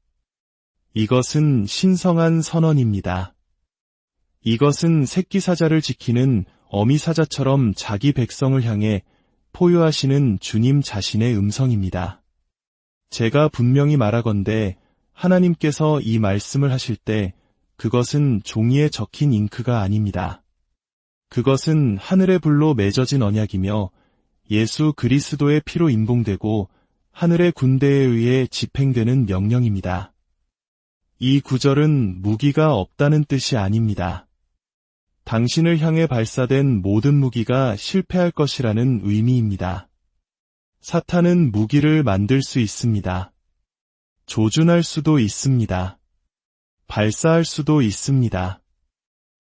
이것은 신성한 선언입니다. 이것은 새끼사자를 지키는 어미사자처럼 자기 백성을 향해 포효하시는 주님 자신의 음성입니다. 제가 분명히 말하건대 하나님께서 이 말씀을 하실 때 그것은 종이에 적힌 잉크가 아닙니다. 그것은 하늘의 불로 맺어진 언약이며 예수 그리스도의 피로 임봉되고 하늘의 군대에 의해 집행되는 명령입니다. 이 구절은 무기가 없다는 뜻이 아닙니다. 당신을 향해 발사된 모든 무기가 실패할 것이라는 의미입니다. 사탄은 무기를 만들 수 있습니다. 조준할 수도 있습니다. 발사할 수도 있습니다.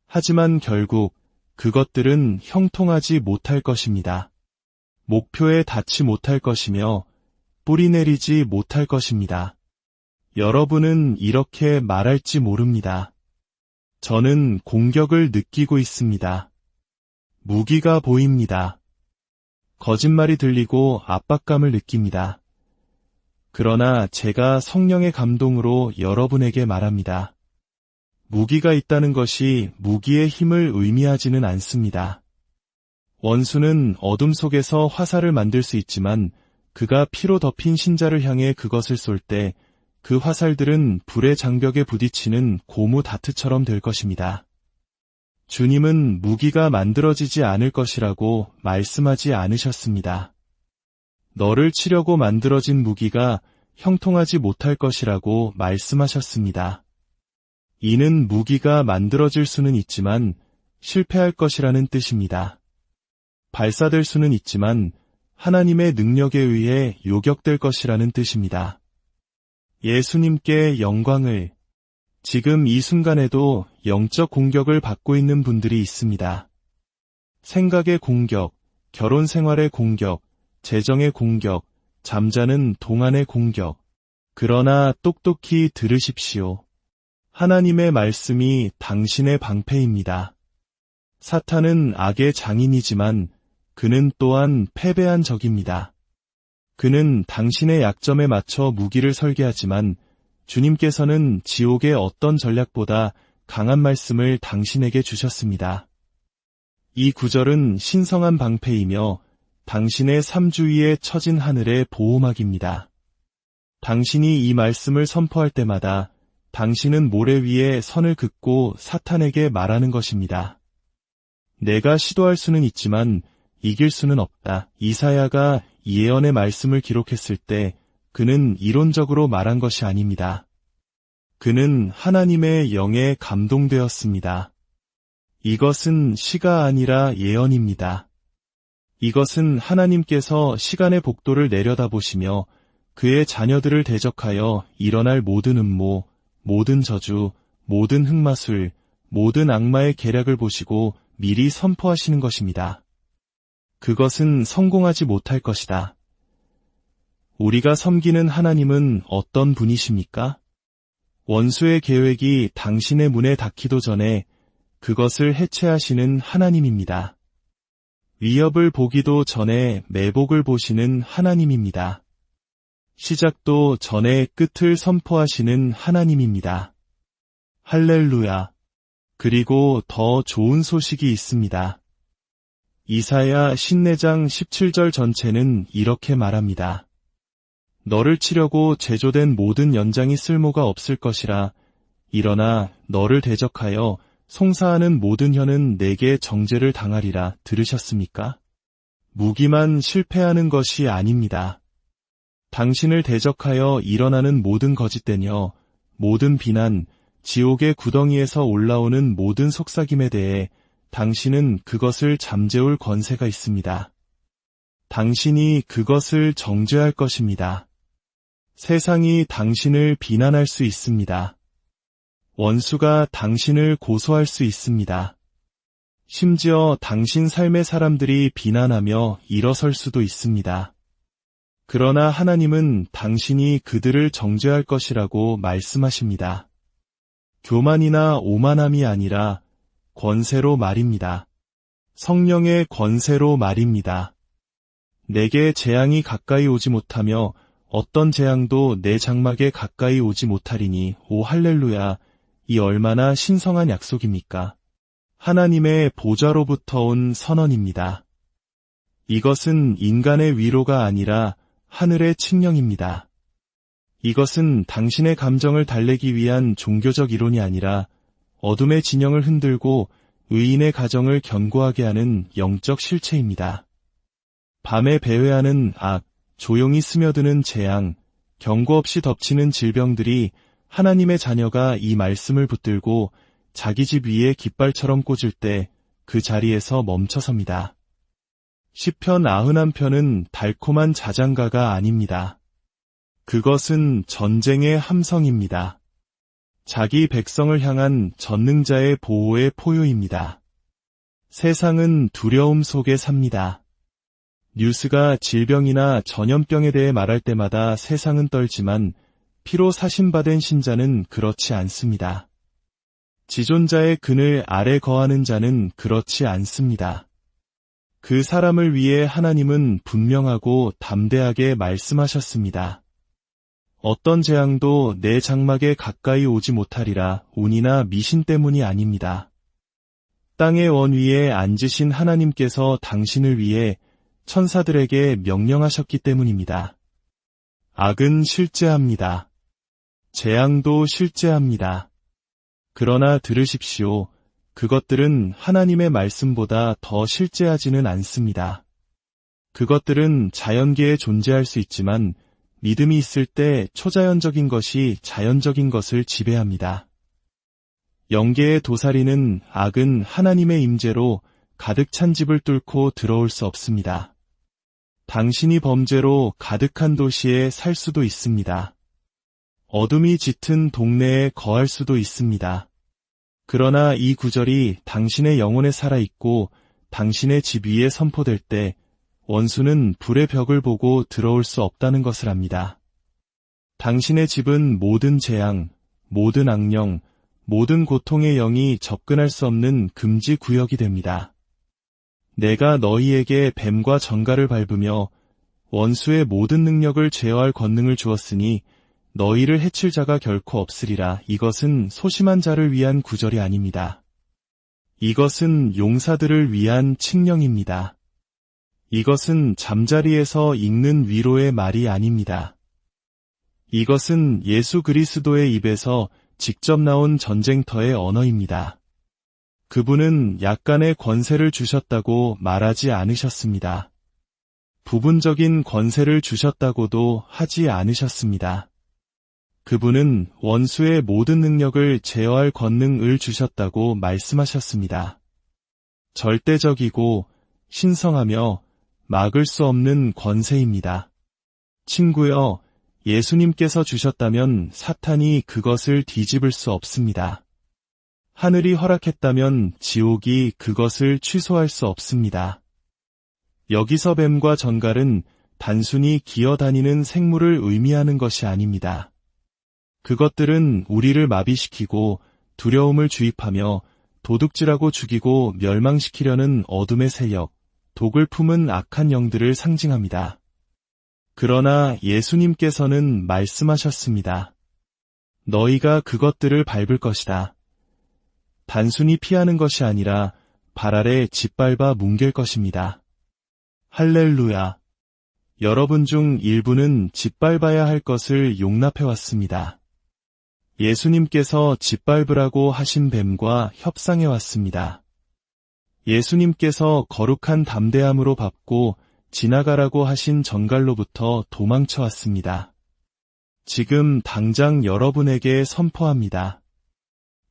하지만 결국 그것들은 형통하지 못할 것입니다. 목표에 닿지 못할 것이며 뿌리내리지 못할 것입니다. 여러분은 이렇게 말할지 모릅니다. 저는 공격을 느끼고 있습니다. 무기가 보입니다. 거짓말이 들리고 압박감을 느낍니다. 그러나 제가 성령의 감동으로 여러분에게 말합니다. 무기가 있다는 것이 무기의 힘을 의미하지는 않습니다. 원수는 어둠 속에서 화살을 만들 수 있지만 그가 피로 덮인 신자를 향해 그것을 쏠 때 그 화살들은 불의 장벽에 부딪히는 고무 다트처럼 될 것입니다. 주님은 무기가 만들어지지 않을 것이라고 말씀하지 않으셨습니다. 너를 치려고 만들어진 무기가 형통하지 못할 것이라고 말씀하셨습니다. 이는 무기가 만들어질 수는 있지만 실패할 것이라는 뜻입니다. 발사될 수는 있지만 하나님의 능력에 의해 요격될 것이라는 뜻입니다. 예수님께 영광을. 지금 이 순간에도 영적 공격을 받고 있는 분들이 있습니다. 생각의 공격, 결혼 생활의 공격, 재정의 공격, 잠자는 동안의 공격. 그러나 똑똑히 들으십시오. 하나님의 말씀이 당신의 방패입니다. 사탄은 악의 장인이지만 그는 또한 패배한 적입니다. 그는 당신의 약점에 맞춰 무기를 설계하지만 주님께서는 지옥의 어떤 전략보다 강한 말씀을 당신에게 주셨습니다. 이 구절은 신성한 방패이며 당신의 삶 주위에 처진 하늘의 보호막입니다. 당신이 이 말씀을 선포할 때마다 당신은 모래 위에 선을 긋고 사탄에게 말하는 것입니다. 내가 시도할 수는 있지만 이길 수는 없다. 이사야가 이 예언의 말씀을 기록했을 때 그는 이론적으로 말한 것이 아닙니다. 그는 하나님의 영에 감동되었습니다. 이것은 시가 아니라 예언입니다. 이것은 하나님께서 시간의 복도를 내려다보시며 그의 자녀들을 대적하여 일어날 모든 음모, 모든 저주, 모든 흑마술, 모든 악마의 계략을 보시고 미리 선포하시는 것입니다. 그것은 성공하지 못할 것이다. 우리가 섬기는 하나님은 어떤 분이십니까? 원수의 계획이 당신의 문에 닿기도 전에 그것을 해체하시는 하나님입니다. 위협을 보기도 전에 매복을 보시는 하나님입니다. 시작도 전에 끝을 선포하시는 하나님입니다. 할렐루야. 그리고 더 좋은 소식이 있습니다. 이사야 54장 17절 전체는 이렇게 말합니다. 너를 치려고 제조된 모든 연장이 쓸모가 없을 것이라. 일어나 너를 대적하여 송사하는 모든 혀는 내게 정죄를 당하리라. 들으셨습니까? 무기만 실패하는 것이 아닙니다. 당신을 대적하여 일어나는 모든 거짓되녀, 모든 비난, 지옥의 구덩이에서 올라오는 모든 속삭임에 대해 당신은 그것을 잠재울 권세가 있습니다. 당신이 그것을 정죄할 것입니다. 세상이 당신을 비난할 수 있습니다. 원수가 당신을 고소할 수 있습니다. 심지어 당신 삶의 사람들이 비난하며 일어설 수도 있습니다. 그러나 하나님은 당신이 그들을 정죄할 것이라고 말씀하십니다. 교만이나 오만함이 아니라 권세로 말입니다. 성령의 권세로 말입니다. 내게 재앙이 가까이 오지 못하며 어떤 재앙도 내 장막에 가까이 오지 못하리니 오 할렐루야. 이 얼마나 신성한 약속입니까? 하나님의 보좌로부터 온 선언입니다. 이것은 인간의 위로가 아니라 하늘의 칙령입니다. 이것은 당신의 감정을 달래기 위한 종교적 이론이 아니라 어둠의 진영을 흔들고 의인의 가정을 견고하게 하는 영적 실체입니다. 밤에 배회하는 악, 조용히 스며드는 재앙, 경고 없이 덮치는 질병들이 하나님의 자녀가 이 말씀을 붙들고 자기 집 위에 깃발처럼 꽂을 때 그 자리에서 멈춰섭니다. 시편 91편은 달콤한 자장가가 아닙니다. 그것은 전쟁의 함성입니다. 자기 백성을 향한 전능자의 보호의 포효입니다. 세상은 두려움 속에 삽니다. 뉴스가 질병이나 전염병에 대해 말할 때마다 세상은 떨지만 피로 사심받은 신자는 그렇지 않습니다. 지존자의 그늘 아래 거하는 자는 그렇지 않습니다. 그 사람을 위해 하나님은 분명하고 담대하게 말씀하셨습니다. 어떤 재앙도 내 장막에 가까이 오지 못하리라. 운이나 미신 때문이 아닙니다. 땅의 원위에 앉으신 하나님께서 당신을 위해 천사들에게 명령하셨기 때문입니다. 악은 실제합니다. 재앙도 실제합니다. 그러나 들으십시오. 그것들은 하나님의 말씀보다 더 실제하지는 않습니다. 그것들은 자연계에 존재할 수 있지만 믿음이 있을 때 초자연적인 것이 자연적인 것을 지배합니다. 영계의 도사리는 악은 하나님의 임재로 가득 찬 집을 뚫고 들어올 수 없습니다. 당신이 범죄로 가득한 도시에 살 수도 있습니다. 어둠이 짙은 동네에 거할 수도 있습니다. 그러나 이 구절이 당신의 영혼에 살아있고 당신의 집 위에 선포될 때 원수는 불의 벽을 보고 들어올 수 없다는 것을 압니다. 당신의 집은 모든 재앙, 모든 악령, 모든 고통의 영이 접근할 수 없는 금지 구역이 됩니다. 내가 너희에게 뱀과 전갈을 밟으며 원수의 모든 능력을 제어할 권능을 주었으니 너희를 해칠 자가 결코 없으리라. 이것은 소심한 자를 위한 구절이 아닙니다. 이것은 용사들을 위한 칙령입니다. 이것은 잠자리에서 읽는 위로의 말이 아닙니다. 이것은 예수 그리스도의 입에서 직접 나온 전쟁터의 언어입니다. 그분은 약간의 권세를 주셨다고 말하지 않으셨습니다. 부분적인 권세를 주셨다고도 하지 않으셨습니다. 그분은 원수의 모든 능력을 제어할 권능을 주셨다고 말씀하셨습니다. 절대적이고 신성하며 막을 수 없는 권세입니다. 친구여, 예수님께서 주셨다면 사탄이 그것을 뒤집을 수 없습니다. 하늘이 허락했다면 지옥이 그것을 취소할 수 없습니다. 여기서 뱀과 전갈은 단순히 기어다니는 생물을 의미하는 것이 아닙니다. 그것들은 우리를 마비시키고 두려움을 주입하며 도둑질하고 죽이고 멸망시키려는 어둠의 세력, 독을 품은 악한 영들을 상징합니다. 그러나 예수님께서는 말씀하셨습니다. 너희가 그것들을 밟을 것이다. 단순히 피하는 것이 아니라 발 아래 짓밟아 뭉갤 것입니다. 할렐루야. 여러분 중 일부는 짓밟아야 할 것을 용납해왔습니다. 예수님께서 짓밟으라고 하신 뱀과 협상해왔습니다. 예수님께서 거룩한 담대함으로 밟고 지나가라고 하신 전갈로부터 도망쳐왔습니다. 지금 당장 여러분에게 선포합니다.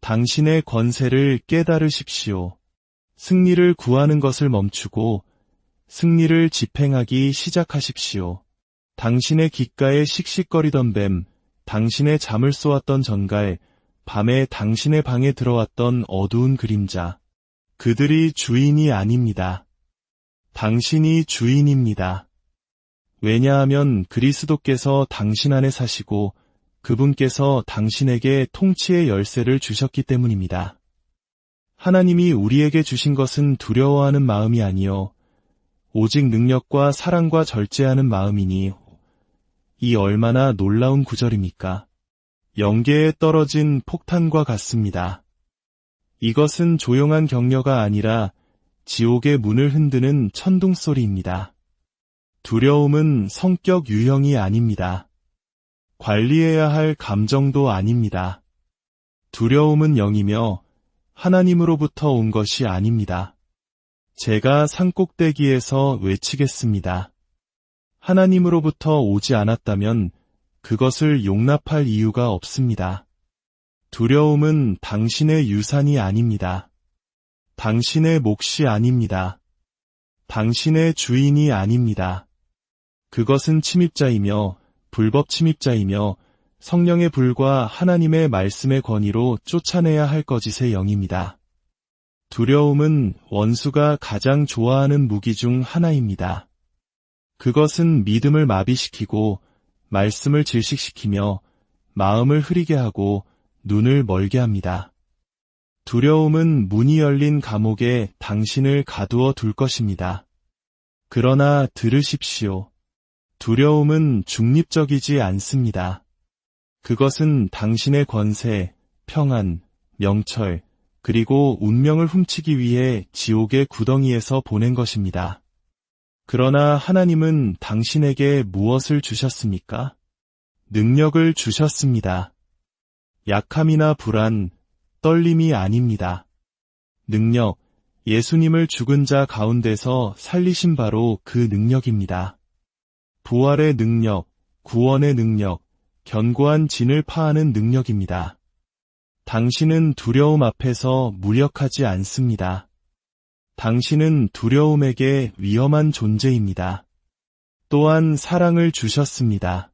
당신의 권세를 깨달으십시오. 승리를 구하는 것을 멈추고 승리를 집행하기 시작하십시오. 당신의 귓가에 씩씩거리던 뱀, 당신의 잠을 쏘았던 전갈, 밤에 당신의 방에 들어왔던 어두운 그림자, 그들이 주인이 아닙니다. 당신이 주인입니다. 왜냐하면 그리스도께서 당신 안에 사시고 그분께서 당신에게 통치의 열쇠를 주셨기 때문입니다. 하나님이 우리에게 주신 것은 두려워하는 마음이 아니요 오직 능력과 사랑과 절제하는 마음이니 이 얼마나 놀라운 구절입니까? 영계에 떨어진 폭탄과 같습니다. 이것은 조용한 격려가 아니라 지옥의 문을 흔드는 천둥 소리입니다. 두려움은 성격 유형이 아닙니다. 관리해야 할 감정도 아닙니다. 두려움은 영이며 하나님으로부터 온 것이 아닙니다. 제가 산꼭대기에서 외치겠습니다. 하나님으로부터 오지 않았다면 그것을 용납할 이유가 없습니다. 두려움은 당신의 유산이 아닙니다. 당신의 몫이 아닙니다. 당신의 주인이 아닙니다. 그것은 침입자이며 불법 침입자이며 성령의 불과 하나님의 말씀의 권위로 쫓아내야 할 거짓의 영입니다. 두려움은 원수가 가장 좋아하는 무기 중 하나입니다. 그것은 믿음을 마비시키고 말씀을 질식시키며 마음을 흐리게 하고 눈을 멀게 합니다. 두려움은 문이 열린 감옥에 당신을 가두어 둘 것입니다. 그러나 들으십시오. 두려움은 중립적이지 않습니다. 그것은 당신의 권세, 평안, 명철, 그리고 운명을 훔치기 위해 지옥의 구덩이에서 보낸 것입니다. 그러나 하나님은 당신에게 무엇을 주셨습니까? 능력을 주셨습니다. 약함이나 불안, 떨림이 아닙니다. 능력, 예수님을 죽은 자 가운데서 살리신 바로 그 능력입니다. 부활의 능력, 구원의 능력, 견고한 진을 파하는 능력입니다. 당신은 두려움 앞에서 무력하지 않습니다. 당신은 두려움에게 위험한 존재입니다. 또한 사랑을 주셨습니다.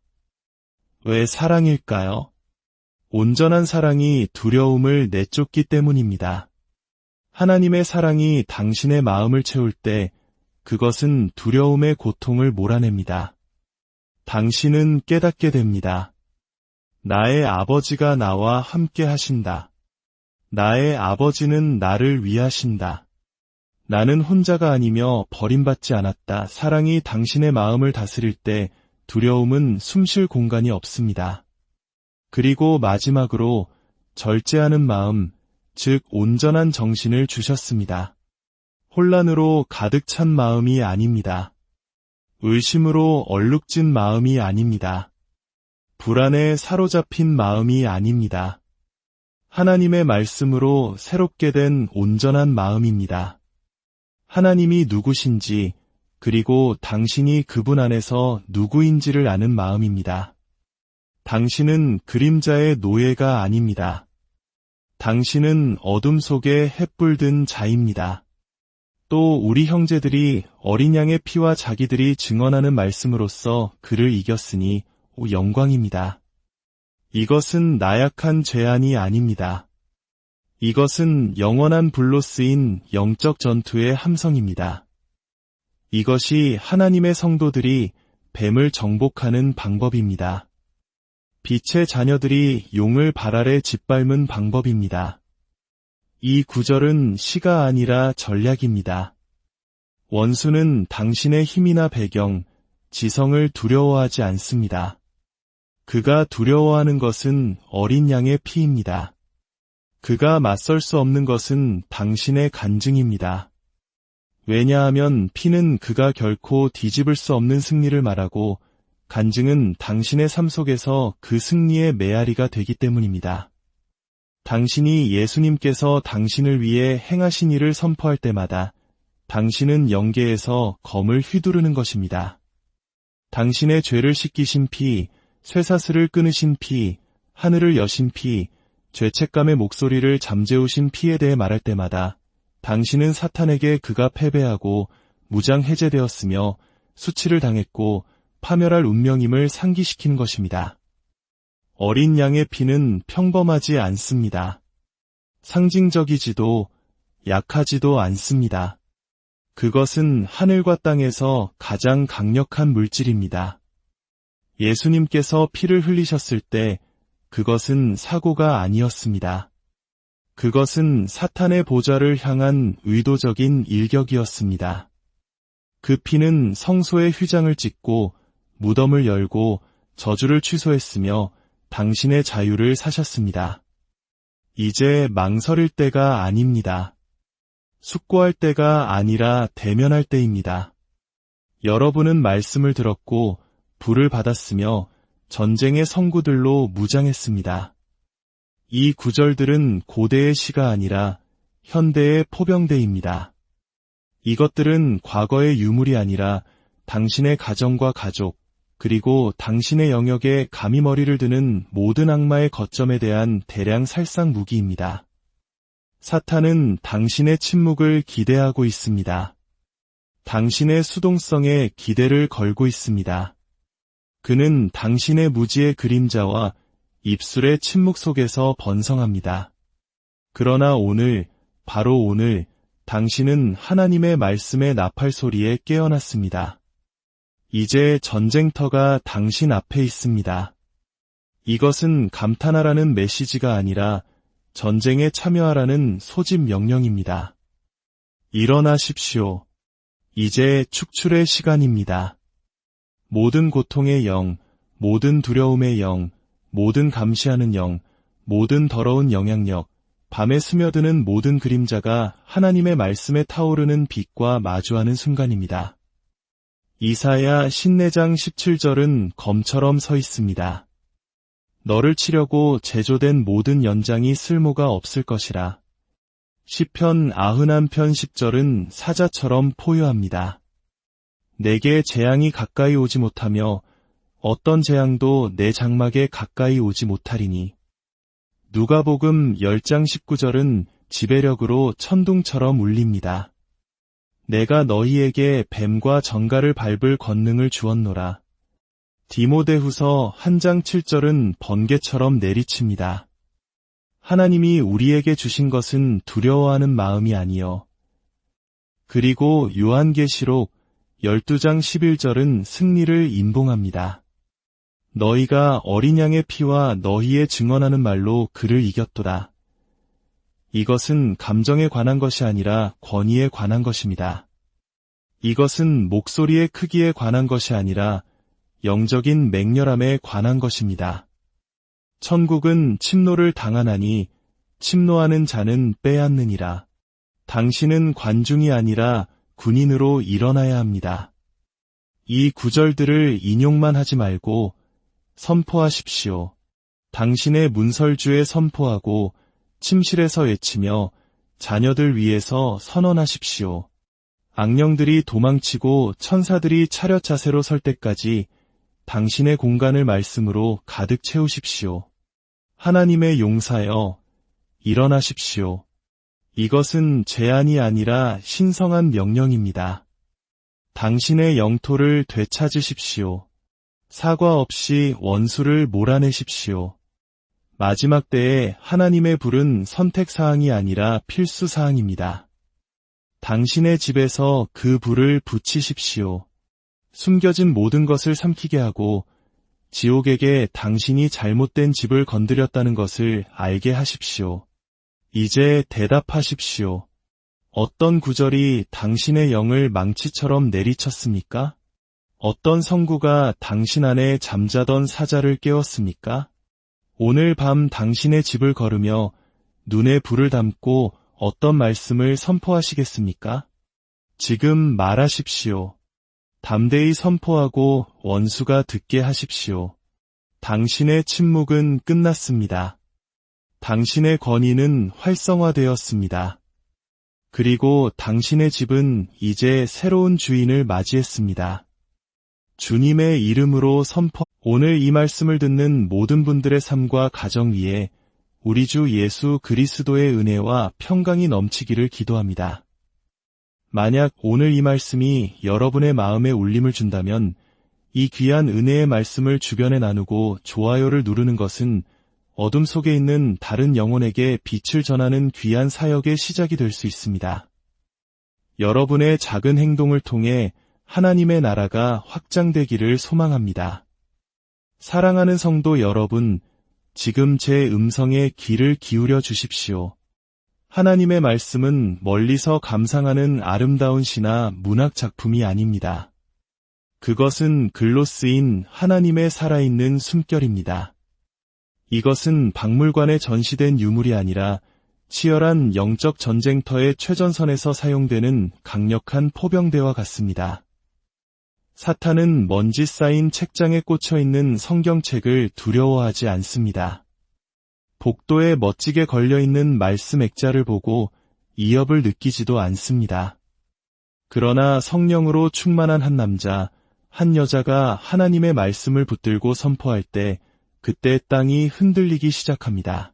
왜 사랑일까요? 온전한 사랑이 두려움을 내쫓기 때문입니다. 하나님의 사랑이 당신의 마음을 채울 때 그것은 두려움의 고통을 몰아냅니다. 당신은 깨닫게 됩니다. 나의 아버지가 나와 함께 하신다. 나의 아버지는 나를 위하신다. 나는 혼자가 아니며 버림받지 않았다. 사랑이 당신의 마음을 다스릴 때 두려움은 숨쉴 공간이 없습니다. 그리고 마지막으로 절제하는 마음, 즉 온전한 정신을 주셨습니다. 혼란으로 가득 찬 마음이 아닙니다. 의심으로 얼룩진 마음이 아닙니다. 불안에 사로잡힌 마음이 아닙니다. 하나님의 말씀으로 새롭게 된 온전한 마음입니다. 하나님이 누구신지, 그리고 당신이 그분 안에서 누구인지를 아는 마음입니다. 당신은 그림자의 노예가 아닙니다. 당신은 어둠 속에 햇불 든 자입니다. 또 우리 형제들이 어린 양의 피와 자기들이 증언하는 말씀으로써 그를 이겼으니 영광입니다. 이것은 나약한 죄안이 아닙니다. 이것은 영원한 불로 쓰인 영적 전투의 함성입니다. 이것이 하나님의 성도들이 뱀을 정복하는 방법입니다. 빛의 자녀들이 용을 발 아래 짓밟은 방법입니다. 이 구절은 시가 아니라 전략입니다. 원수는 당신의 힘이나 배경, 지성을 두려워하지 않습니다. 그가 두려워하는 것은 어린 양의 피입니다. 그가 맞설 수 없는 것은 당신의 간증입니다. 왜냐하면 피는 그가 결코 뒤집을 수 없는 승리를 말하고 간증은 당신의 삶 속에서 그 승리의 메아리가 되기 때문입니다. 당신이 예수님께서 당신을 위해 행하신 일을 선포할 때마다 당신은 영계에서 검을 휘두르는 것입니다. 당신의 죄를 씻기신 피, 쇠사슬을 끊으신 피, 하늘을 여신 피, 죄책감의 목소리를 잠재우신 피에 대해 말할 때마다 당신은 사탄에게 그가 패배하고 무장 해제되었으며 수치를 당했고 파멸할 운명임을 상기시키는 것입니다. 어린 양의 피는 평범하지 않습니다. 상징적이지도 약하지도 않습니다. 그것은 하늘과 땅에서 가장 강력한 물질입니다. 예수님께서 피를 흘리셨을 때 그것은 사고가 아니었습니다. 그것은 사탄의 보좌를 향한 의도적인 일격이었습니다. 그 피는 성소의 휘장을 찢고 무덤을 열고 저주를 취소했으며 당신의 자유를 사셨습니다. 이제 망설일 때가 아닙니다. 숙고할 때가 아니라 대면할 때입니다. 여러분은 말씀을 들었고 불을 받았으며 전쟁의 성구들로 무장했습니다. 이 구절들은 고대의 시가 아니라 현대의 포병대입니다. 이것들은 과거의 유물이 아니라 당신의 가정과 가족, 그리고 당신의 영역에 감히 머리를 드는 모든 악마의 거점에 대한 대량 살상 무기입니다. 사탄은 당신의 침묵을 기대하고 있습니다. 당신의 수동성에 기대를 걸고 있습니다. 그는 당신의 무지의 그림자와 입술의 침묵 속에서 번성합니다. 그러나 오늘, 바로 오늘, 당신은 하나님의 말씀의 나팔 소리에 깨어났습니다. 이제 전쟁터가 당신 앞에 있습니다. 이것은 감탄하라는 메시지가 아니라 전쟁에 참여하라는 소집 명령입니다. 일어나십시오. 이제 축출의 시간입니다. 모든 고통의 영, 모든 두려움의 영, 모든 감시하는 영, 모든 더러운 영향력, 밤에 스며드는 모든 그림자가 하나님의 말씀에 타오르는 빛과 마주하는 순간입니다. 이사야 신내장 17절은 검처럼 서 있습니다. 너를 치려고 제조된 모든 연장이 쓸모가 없을 것이라. 시편 91편 10절은 사자처럼 포효합니다. 내게 재앙이 가까이 오지 못하며 어떤 재앙도 내 장막에 가까이 오지 못하리니. 누가복음 10장 19절은 지배력으로 천둥처럼 울립니다. 내가 너희에게 뱀과 정갈을 밟을 권능을 주었노라. 디모데후서 1장 7절은 번개처럼 내리칩니다. 하나님이 우리에게 주신 것은 두려워하는 마음이 아니요. 그리고 요한계시록 12장 11절은 승리를 인봉합니다. 너희가 어린 양의 피와 너희의 증언하는 말로 그를 이겼도다. 이것은 감정에 관한 것이 아니라 권위에 관한 것입니다. 이것은 목소리의 크기에 관한 것이 아니라 영적인 맹렬함에 관한 것입니다. 천국은 침노를 당하나니 침노하는 자는 빼앗느니라. 당신은 관중이 아니라 군인으로 일어나야 합니다. 이 구절들을 인용만 하지 말고 선포하십시오. 당신의 문설주에 선포하고 침실에서 외치며 자녀들 위해서 선언하십시오. 악령들이 도망치고 천사들이 차렷 자세로 설 때까지 당신의 공간을 말씀으로 가득 채우십시오. 하나님의 용사여, 일어나십시오. 이것은 제안이 아니라 신성한 명령입니다. 당신의 영토를 되찾으십시오. 사과 없이 원수를 몰아내십시오. 마지막 때에 하나님의 불은 선택사항이 아니라 필수사항입니다. 당신의 집에서 그 불을 붙이십시오. 숨겨진 모든 것을 삼키게 하고 지옥에게 당신이 잘못된 집을 건드렸다는 것을 알게 하십시오. 이제 대답하십시오. 어떤 구절이 당신의 영을 망치처럼 내리쳤습니까? 어떤 성구가 당신 안에 잠자던 사자를 깨웠습니까? 오늘 밤 당신의 집을 걸으며 눈에 불을 담고 어떤 말씀을 선포하시겠습니까? 지금 말하십시오. 담대히 선포하고 원수가 듣게 하십시오. 당신의 침묵은 끝났습니다. 당신의 권위는 활성화되었습니다. 그리고 당신의 집은 이제 새로운 주인을 맞이했습니다. 주님의 이름으로 오늘 이 말씀을 듣는 모든 분들의 삶과 가정 위에 우리 주 예수 그리스도의 은혜와 평강이 넘치기를 기도합니다. 만약 오늘 이 말씀이 여러분의 마음에 울림을 준다면 이 귀한 은혜의 말씀을 주변에 나누고 좋아요를 누르는 것은 어둠 속에 있는 다른 영혼에게 빛을 전하는 귀한 사역의 시작이 될 수 있습니다. 여러분의 작은 행동을 통해 하나님의 나라가 확장되기를 소망합니다. 사랑하는 성도 여러분, 지금 제 음성에 귀를 기울여 주십시오. 하나님의 말씀은 멀리서 감상하는 아름다운 시나 문학 작품이 아닙니다. 그것은 글로 쓰인 하나님의 살아있는 숨결입니다. 이것은 박물관에 전시된 유물이 아니라 치열한 영적 전쟁터의 최전선에서 사용되는 강력한 포병대와 같습니다. 사탄은 먼지 쌓인 책장에 꽂혀 있는 성경책을 두려워하지 않습니다. 복도에 멋지게 걸려있는 말씀 액자를 보고 이협을 느끼지도 않습니다. 그러나 성령으로 충만한 한 남자, 한 여자가 하나님의 말씀을 붙들고 선포할 때 그때 땅이 흔들리기 시작합니다.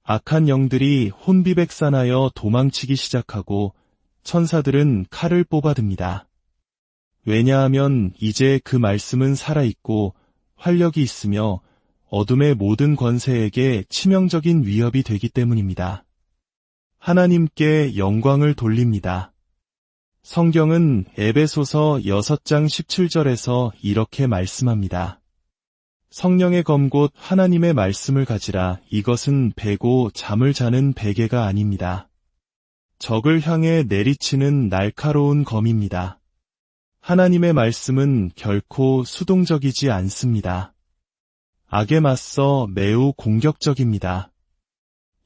악한 영들이 혼비백산하여 도망치기 시작하고 천사들은 칼을 뽑아듭니다. 왜냐하면 이제 그 말씀은 살아있고 활력이 있으며 어둠의 모든 권세에게 치명적인 위협이 되기 때문입니다. 하나님께 영광을 돌립니다. 성경은 에베소서 6장 17절에서 이렇게 말씀합니다. 성령의 검 곧 하나님의 말씀을 가지라. 이것은 베고 잠을 자는 베개가 아닙니다. 적을 향해 내리치는 날카로운 검입니다. 하나님의 말씀은 결코 수동적이지 않습니다. 악에 맞서 매우 공격적입니다.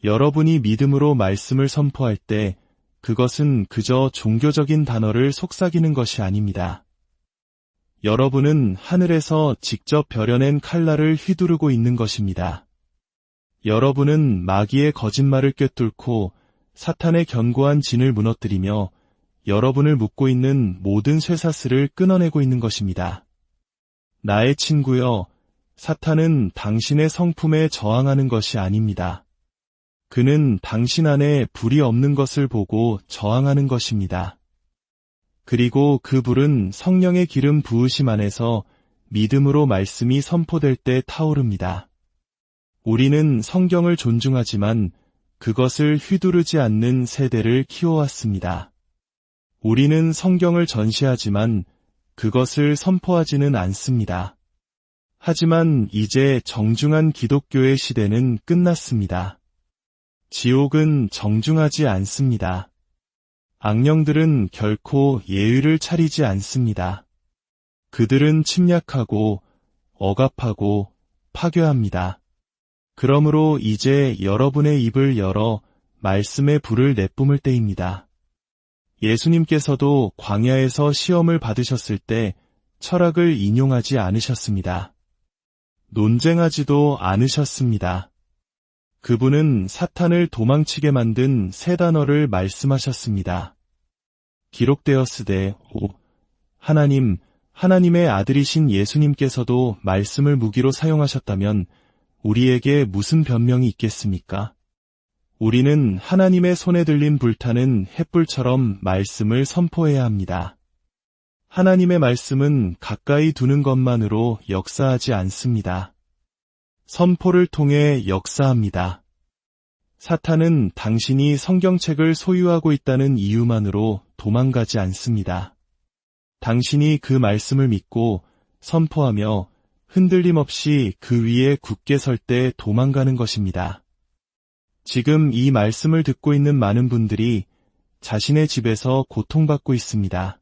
여러분이 믿음으로 말씀을 선포할 때 그것은 그저 종교적인 단어를 속삭이는 것이 아닙니다. 여러분은 하늘에서 직접 벼려낸 칼날을 휘두르고 있는 것입니다. 여러분은 마귀의 거짓말을 꿰뚫고 사탄의 견고한 진을 무너뜨리며 여러분을 묶고 있는 모든 쇠사슬을 끊어내고 있는 것입니다. 나의 친구여, 사탄은 당신의 성품에 저항하는 것이 아닙니다. 그는 당신 안에 불이 없는 것을 보고 저항하는 것입니다. 그리고 그 불은 성령의 기름 부으심 안에서 믿음으로 말씀이 선포될 때 타오릅니다. 우리는 성경을 존중하지만 그것을 휘두르지 않는 세대를 키워왔습니다. 우리는 성경을 전시하지만 그것을 선포하지는 않습니다. 하지만 이제 정중한 기독교의 시대는 끝났습니다. 지옥은 정중하지 않습니다. 악령들은 결코 예의를 차리지 않습니다. 그들은 침략하고 억압하고 파괴합니다. 그러므로 이제 여러분의 입을 열어 말씀의 불을 내뿜을 때입니다. 예수님께서도 광야에서 시험을 받으셨을 때 철학을 인용하지 않으셨습니다. 논쟁하지도 않으셨습니다. 그분은 사탄을 도망치게 만든 세 단어를 말씀하셨습니다. 기록되었으되 하나님, 하나님의 아들이신 예수님께서도 말씀을 무기로 사용하셨다면 우리에게 무슨 변명이 있겠습니까? 우리는 하나님의 손에 들린 불타는 햇불처럼 말씀을 선포해야 합니다. 하나님의 말씀은 가까이 두는 것만으로 역사하지 않습니다. 선포를 통해 역사합니다. 사탄은 당신이 성경책을 소유하고 있다는 이유만으로 도망가지 않습니다. 당신이 그 말씀을 믿고 선포하며 흔들림 없이 그 위에 굳게 설 때 도망가는 것입니다. 지금 이 말씀을 듣고 있는 많은 분들이 자신의 집에서 고통받고 있습니다.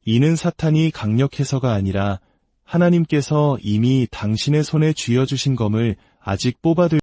이는 사탄이 강력해서가 아니라 하나님께서 이미 당신의 손에 쥐어주신 검을 아직 뽑아들